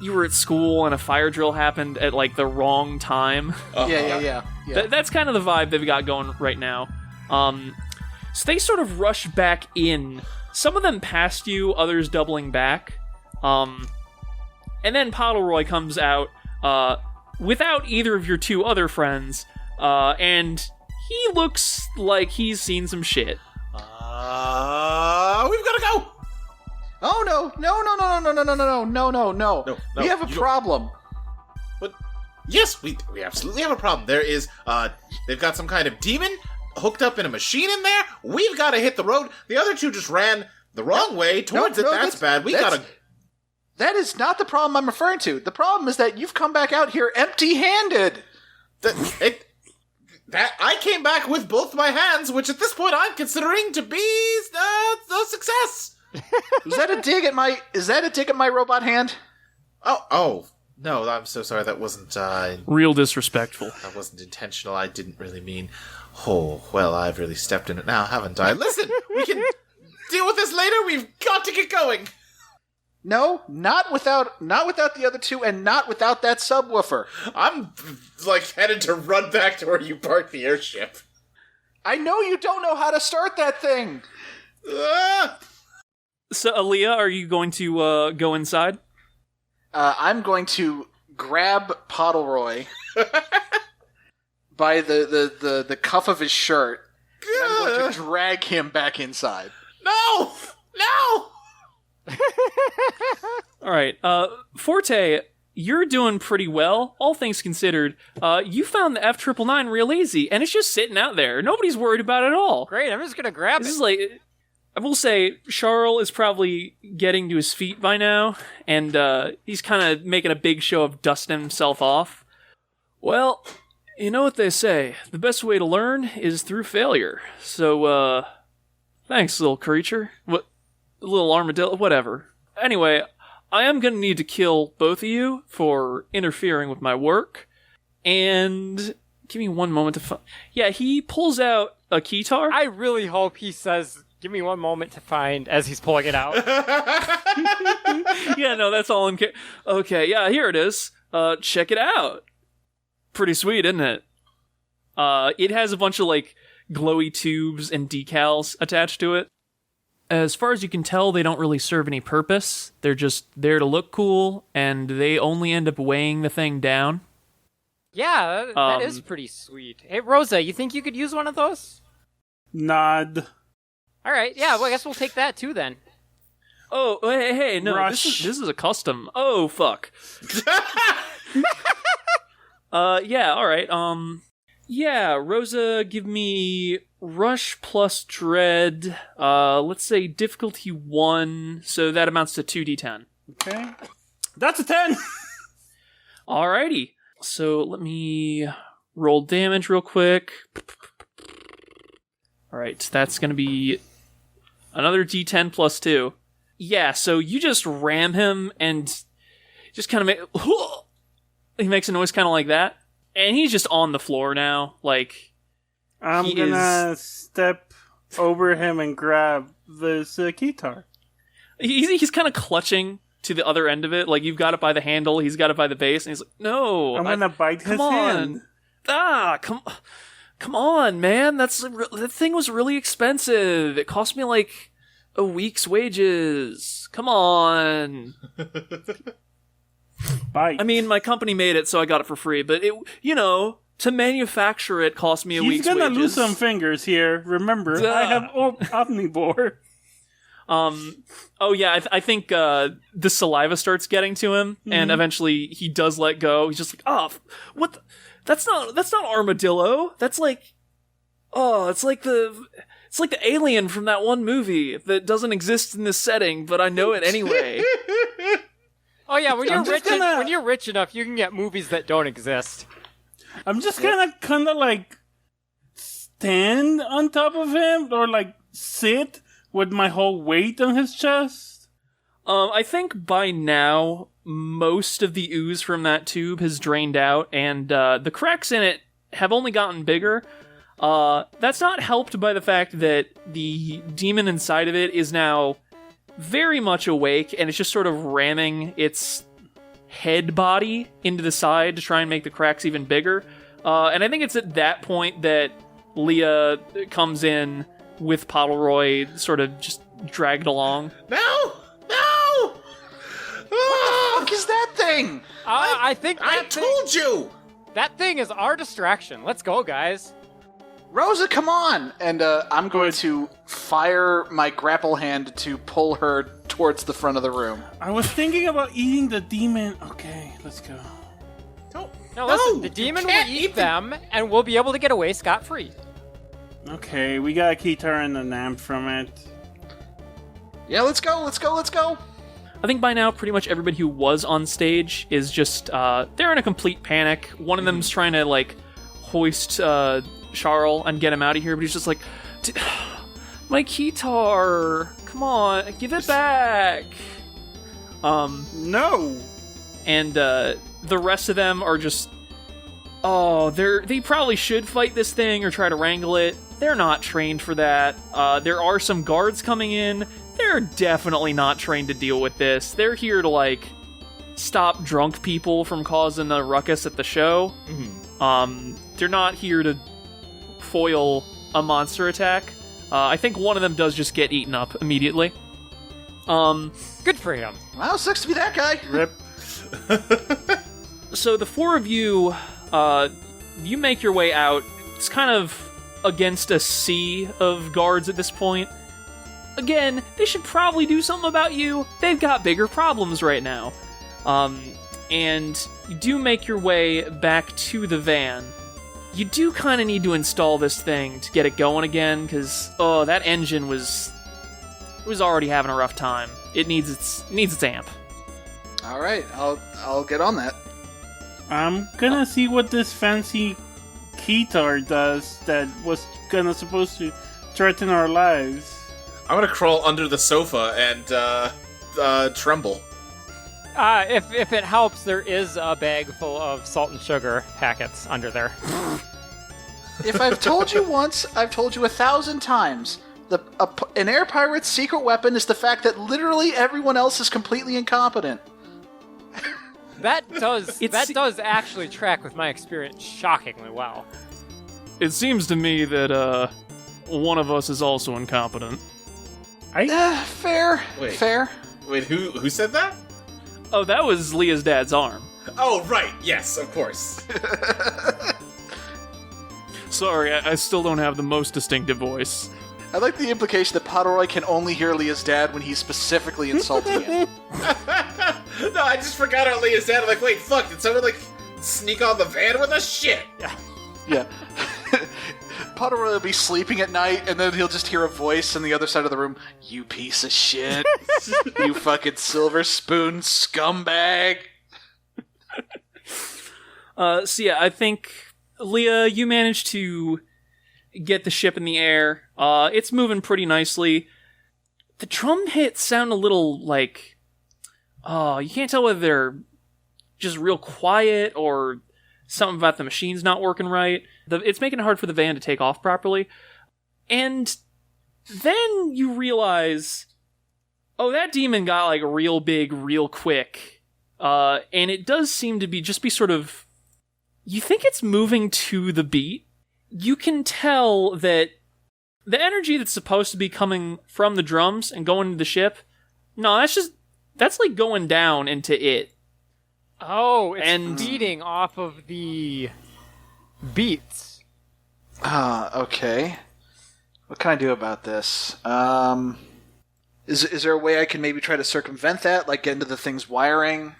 Speaker 1: you were at school and a fire drill happened at, like, the wrong time?
Speaker 5: Yeah.
Speaker 1: That's kind of the vibe they've got going right now. So they sort of rush back in. Some of them past you, others doubling back. And then Pottleroy comes out without either of your two other friends, and he looks like he's seen some shit.
Speaker 2: We've gotta go!
Speaker 5: Oh, no.
Speaker 2: No,
Speaker 5: We have a problem.
Speaker 2: But yes, we absolutely have a problem. There is, they've got some kind of demon hooked up in a machine in there. We've got to hit the road. The other two just ran the wrong way towards it. That's bad. We gotta...
Speaker 5: That is not the problem I'm referring to. The problem is that you've come back out here empty-handed.
Speaker 2: That I came back with both my hands, which at this point I'm considering to be a success.
Speaker 5: Is that a dig at my robot hand?
Speaker 2: Oh, no, I'm so sorry. That wasn't,
Speaker 1: Real disrespectful.
Speaker 2: that wasn't intentional. I didn't really mean, oh, well, I've really stepped in it now, haven't I? Listen, we can deal with this later. We've got to get going.
Speaker 5: No, not without the other two, and not without that subwoofer.
Speaker 2: I'm, headed to run back to where you parked the airship.
Speaker 5: I know you don't know how to start that thing.
Speaker 1: So, Aaliyah, are you going to go inside?
Speaker 5: I'm going to grab Pottleroy by the cuff of his shirt, and I'm going to drag him back inside.
Speaker 2: No!
Speaker 1: All right, Forte, you're doing pretty well, all things considered. You found the F999 real easy, and it's just sitting out there. Nobody's worried about it at all.
Speaker 4: Great, I'm just gonna grab
Speaker 1: This
Speaker 4: it.
Speaker 1: is like... I will say, Charles is probably getting to his feet by now, and he's kind of making a big show of dusting himself off. Well, You know what they say, the best way to learn is through failure. So, thanks, little creature. What, little armadillo, whatever. Anyway, I am gonna need to kill both of you for interfering with my work. And give me one moment to yeah, he pulls out a keytar.
Speaker 4: I really hope he says, give me one moment to find, as he's pulling it out.
Speaker 1: Yeah, no, that's all in okay, yeah, here it is. Check it out. Pretty sweet, isn't it? It has a bunch of, like, glowy tubes and decals attached to it. As far as you can tell, they don't really serve any purpose. They're just there to look cool, and they only end up weighing the thing down.
Speaker 4: Yeah, that is pretty sweet. Hey, Rosa, you think you could use one of those?
Speaker 3: Nod.
Speaker 4: All right, yeah, well, I guess we'll take that too then.
Speaker 1: Oh, hey, no, this is a custom. Oh, fuck. Yeah, alright, yeah, Rosa, give me Rush plus Dread, let's say difficulty 1, so that amounts to 2d10.
Speaker 3: Okay. That's a 10!
Speaker 1: Alrighty, so let me roll damage real quick. Alright, that's gonna be another d10 plus 2. Yeah, so you just ram him and just kind of make... He makes a noise kind of like that. And he's just on the floor now. Like,
Speaker 3: I'm gonna step over him and grab this guitar.
Speaker 1: He's kind of clutching to the other end of it. Like, you've got it by the handle, he's got it by the base, and he's like, no.
Speaker 3: I'm gonna bite his hand.
Speaker 1: Come on, man. That thing was really expensive. It cost me, like, a week's wages. Come on.
Speaker 3: Bite.
Speaker 1: I mean, my company made it, so I got it for free. But it, to manufacture it cost me a week's wages.
Speaker 3: He's gonna lose some fingers here. Remember, I have omnivore.
Speaker 1: Oh yeah, I think the saliva starts getting to him, and eventually he does let go. He's just like, oh, what? That's not armadillo. That's like, it's like the alien from that one movie that doesn't exist in this setting, but I know it anyway.
Speaker 4: Oh yeah, when you're rich enough, you can get movies that don't exist.
Speaker 3: I'm just gonna kind of like stand on top of him, or like sit with my whole weight on his chest.
Speaker 1: I think by now most of the ooze from that tube has drained out, and the cracks in it have only gotten bigger. That's not helped by the fact that the demon inside of it is now very much awake, and it's just sort of ramming its head body into the side to try and make the cracks even bigger. And I think it's at that point that Leah comes in with Pottleroy sort of just dragged along.
Speaker 5: No! What the fuck is that thing?
Speaker 4: I think
Speaker 2: I told you!
Speaker 4: That thing is our distraction. Let's go, guys.
Speaker 5: Rosa, come on! And I'm going to fire my grapple hand to pull her towards the front of the room.
Speaker 3: I was thinking about eating the demon. Okay, let's go.
Speaker 4: No, listen, the demon will eat them, and we'll be able to get away scot-free.
Speaker 3: Okay, we got a keytar and an amp from it.
Speaker 5: Yeah, let's go!
Speaker 1: I think by now pretty much everybody who was on stage is just, they're in a complete panic. One of them's trying to, like, hoist Charles and get him out of here, but he's just like, my keytar! Come on, give it back!
Speaker 3: No!
Speaker 1: And the rest of them are just, they probably should fight this thing or try to wrangle it. They're not trained for that. There are some guards coming in. They're definitely not trained to deal with this. They're here to, like, stop drunk people from causing a ruckus at the show. Mm-hmm. They're not here to foil a monster attack. I think one of them does just get eaten up immediately.
Speaker 4: Good for him.
Speaker 5: Wow, sucks to be that guy.
Speaker 3: Rip.
Speaker 1: So the four of you, you make your way out. It's kind of against a sea of guards at this point. Again, they should probably do something about you. They've got bigger problems right now. And you do make your way back to the van. You do kind of need to install this thing to get it going again, because, that engine was already having a rough time. It needs its amp.
Speaker 5: All right, I'll get on that.
Speaker 3: I'm gonna see what this fancy P-Tard does that was supposed to threaten our lives.
Speaker 2: I'm gonna crawl under the sofa and tremble.
Speaker 4: If it helps, there is a bag full of salt and sugar packets under there.
Speaker 5: If I've told you once, I've told you 1,000 times. An air pirate's secret weapon is the fact that literally everyone else is completely incompetent.
Speaker 4: That does actually track with my experience shockingly well.
Speaker 1: It seems to me that one of us is also incompetent.
Speaker 5: Fair.
Speaker 2: Wait.
Speaker 5: Fair.
Speaker 2: Wait, who said that?
Speaker 1: Oh, that was Leah's dad's arm.
Speaker 2: Oh, right. Yes, of course.
Speaker 1: Sorry, I still don't have the most distinctive voice.
Speaker 5: I like the implication that Pottleroy can only hear Leah's dad when he's specifically insulting him.
Speaker 2: No, I just forgot about Leah's dad. I'm like, wait, fuck, did someone, sneak on the van with us? Shit!
Speaker 5: Yeah. Pottleroy will be sleeping at night, and then he'll just hear a voice on the other side of the room. You piece of shit. You fucking silver spoon scumbag.
Speaker 1: So yeah, I think, Leah, you managed to get the ship in the air. It's moving pretty nicely. The drum hits sound a little like... you can't tell whether they're just real quiet or something about the machine's not working right. It's making it hard for the van to take off properly. And then you realize, that demon got real big real quick. And it does seem to be sort of... You think it's moving to the beat. You can tell that the energy that's supposed to be coming from the drums and going to the ship, no, that's going down into it.
Speaker 4: Oh, it's feeding off of the beats.
Speaker 5: Okay. What can I do about this? Is there a way I can maybe try to circumvent that? Get into the thing's wiring?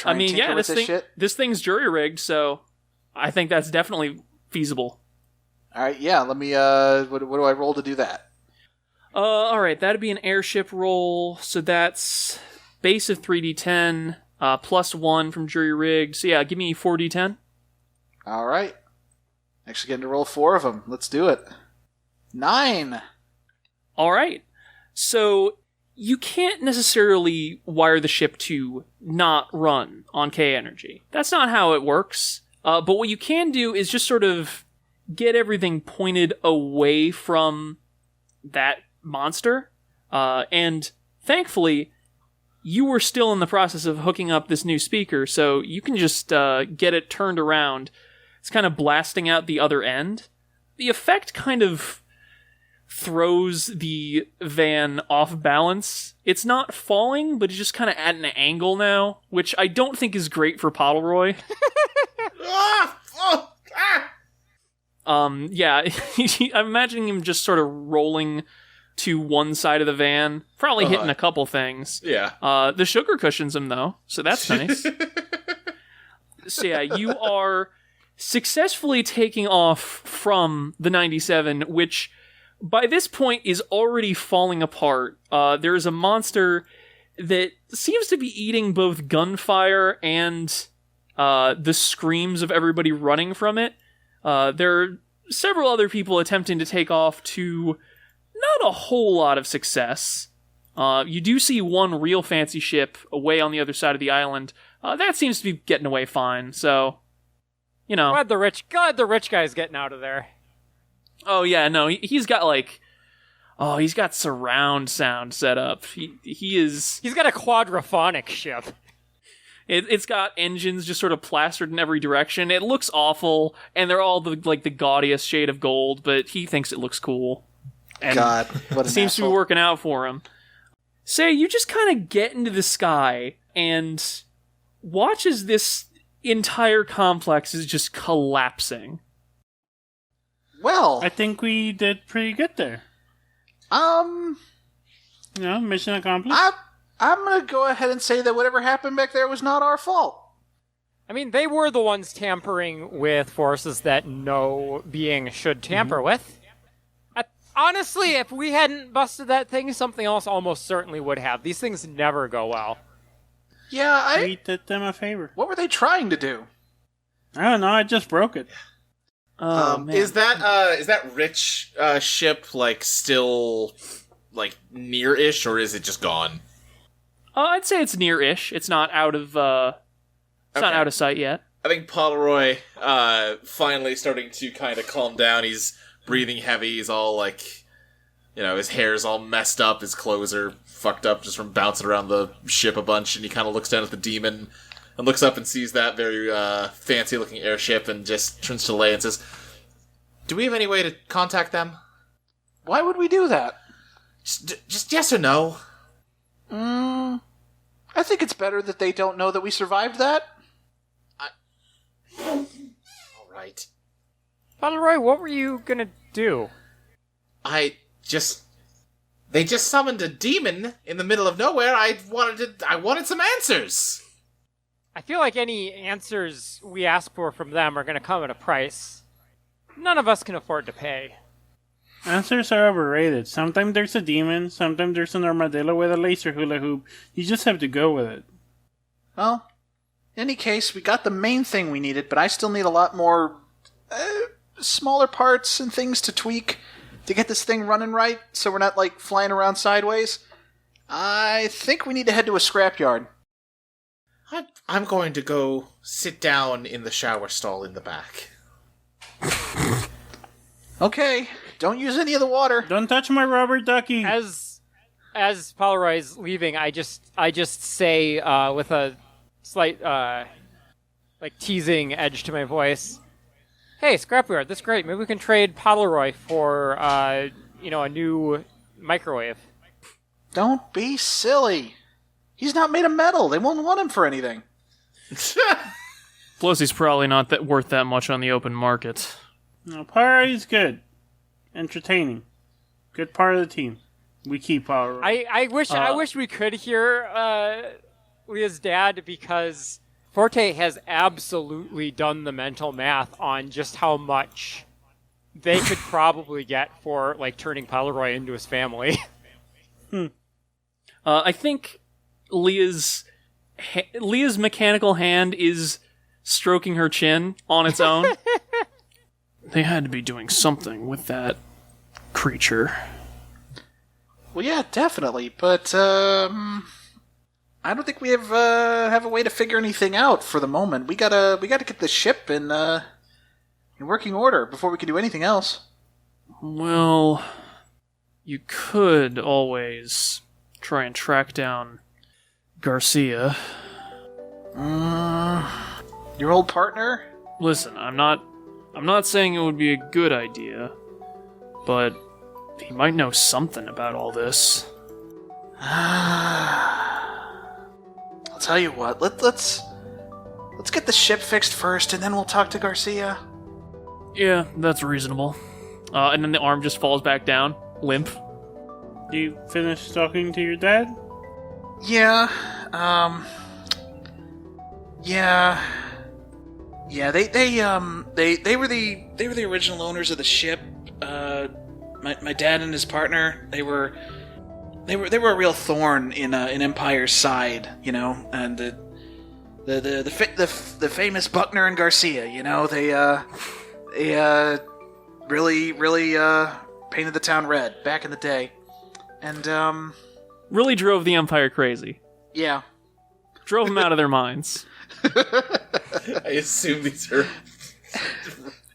Speaker 1: This thing's jury-rigged, so I think that's definitely feasible.
Speaker 5: Alright, yeah, let me, what do I roll to do that?
Speaker 1: Alright, that'd be an airship roll, so that's base of 3d10, plus 1 from jury-rigged, so yeah, give me 4d10.
Speaker 5: Alright. Actually getting to roll 4 of them. Let's do it. 9!
Speaker 1: Alright, so you can't necessarily wire the ship to not run on K energy. That's not how it works. But what you can do is just sort of get everything pointed away from that monster. And thankfully, you were still in the process of hooking up this new speaker, so you can just get it turned around. It's kind of blasting out the other end. The effect kind of throws the van off balance. It's not falling, but it's just kind of at an angle now, which I don't think is great for Pottleroy. Yeah, I'm imagining him just sort of rolling to one side of the van, probably hitting a couple things.
Speaker 2: Yeah.
Speaker 1: The sugar cushions him, though, so that's nice. So yeah, you are successfully taking off from the 97, which by this point is already falling apart. There is a monster that seems to be eating both gunfire and the screams of everybody running from it. There are several other people attempting to take off to not a whole lot of success. You do see one real fancy ship away on the other side of the island. That seems to be getting away fine, so, you know.
Speaker 4: Glad the rich guy's getting out of there.
Speaker 1: Oh, yeah, no, he's got, he's got surround sound set up. He's
Speaker 4: got a quadraphonic ship.
Speaker 1: It's got engines just sort of plastered in every direction. It looks awful, and they're all the gaudiest shade of gold, but he thinks it looks cool. And
Speaker 5: God, what an
Speaker 1: seems
Speaker 5: asshole.
Speaker 1: to be working out for him. Say, you just kind of get into the sky and watch as this entire complex is just collapsing.
Speaker 5: Well,
Speaker 3: I think we did pretty good there. Mission accomplished.
Speaker 5: I'm gonna go ahead and say that whatever happened back there was not our fault.
Speaker 4: I mean, they were the ones tampering with forces that no being should tamper with. Honestly, if we hadn't busted that thing, something else almost certainly would have. These things never go well.
Speaker 5: Yeah,
Speaker 3: We did them a favor.
Speaker 5: What were they trying to do?
Speaker 3: I don't know, I just broke it.
Speaker 1: Man.
Speaker 2: Is that rich ship like still like near-ish, or is it just gone?
Speaker 1: I'd say it's near-ish. It's not out of not out of sight yet.
Speaker 2: I think Pottleroy finally starting to kind of calm down. He's breathing heavy. He's all like, his hair's all messed up. His clothes are fucked up just from bouncing around the ship a bunch. And he kind of looks down at the demon and looks up and sees that very fancy-looking airship and just turns to Leia and says, "Do we have any way to contact them?"
Speaker 5: Why would we do that?
Speaker 2: Just yes or no.
Speaker 5: I think it's better that they don't know that we survived that.
Speaker 2: All right.
Speaker 4: Pottleroy, what were you gonna do?
Speaker 2: They just summoned a demon in the middle of nowhere. I wanted some answers.
Speaker 4: I feel like any answers we ask for from them are gonna come at a price none of us can afford to pay.
Speaker 3: Answers are overrated. Sometimes there's a demon, sometimes there's an armadillo with a laser hula hoop. You just have to go with it.
Speaker 5: Well, in any case, we got the main thing we needed, but I still need a lot more smaller parts and things to tweak to get this thing running right, so we're not, like, flying around sideways. I think we need to head to a scrapyard.
Speaker 2: I'm going to go sit down in the shower stall in the back.
Speaker 5: Okay, don't use any of the water.
Speaker 3: Don't touch my rubber ducky.
Speaker 4: As Pottleroy's leaving, I just say with a slight like teasing edge to my voice, "Hey, scrapyard, that's great. Maybe we can trade Pottleroy for a new microwave."
Speaker 5: Don't be silly. He's not made of metal. They won't want him for anything.
Speaker 1: Plus, he's probably not worth that much on the open market.
Speaker 3: No, Pottleroy's good. Entertaining. Good part of the team. We keep Pottleroy.
Speaker 4: I wish we could hear Leah's dad, because Forte has absolutely done the mental math on just how much they could probably get for like turning Pottleroy into his family.
Speaker 1: I think Leah's mechanical hand is stroking her chin on its own. They had to be doing something with that creature.
Speaker 5: Well, yeah, definitely, but I don't think we have a way to figure anything out for the moment. We gotta get the ship in working order before we can do anything else.
Speaker 1: Well, you could always try and track down Garcia.
Speaker 5: Your old partner?
Speaker 1: Listen, I'm not saying it would be a good idea, but he might know something about all this.
Speaker 5: I'll tell you what. Let's get the ship fixed first, and then we'll talk to Garcia.
Speaker 1: Yeah, that's reasonable. And then the arm just falls back down, limp.
Speaker 3: Do you finish talking to your dad?
Speaker 5: Yeah. Yeah. Yeah, they were the original owners of the ship. My dad and his partner, they were a real thorn in Empire's side, and the famous Buckner and Garcia, they really painted the town red back in the day, and
Speaker 1: really drove the Empire crazy.
Speaker 5: Yeah,
Speaker 1: drove them out of their minds.
Speaker 2: I assume these are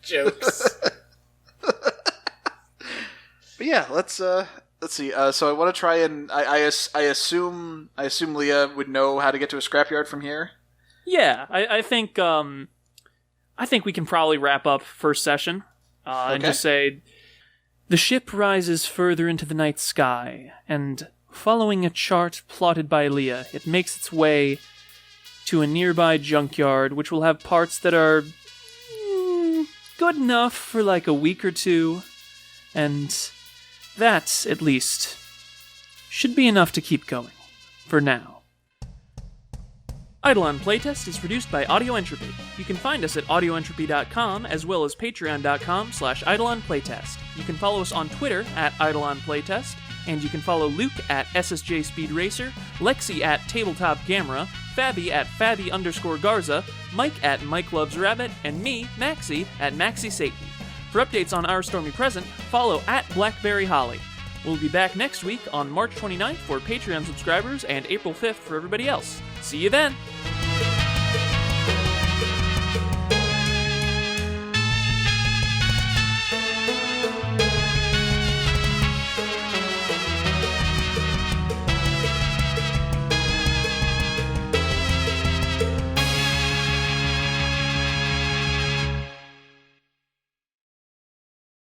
Speaker 2: jokes.
Speaker 5: But yeah, let's see. So I want to try and I assume Leah would know how to get to a scrapyard from here.
Speaker 1: Yeah, I think we can probably wrap up first session and just say the ship rises further into the night sky, and following a chart plotted by Leah, it makes its way to a nearby junkyard, which will have parts that are good enough for like a week or two, and that, at least, should be enough to keep going, for now. Eidolon Playtest is produced by Audio Entropy. You can find us at audioentropy.com as well as patreon.com/Eidolon Playtest. You can follow us on Twitter at Eidolon Playtest, and you can follow Luke at SSJ Speed Racer, Lexi at Tabletop Gamera, Fabby at Fabby_Garza, Mike at Mike Loves Rabbit, and me, Maxie, at Maxie Satan. For updates on Our Stormy Present, follow at Blackberry Holly. We'll be back next week on March 29th for Patreon subscribers and April 5th for everybody else. See you then!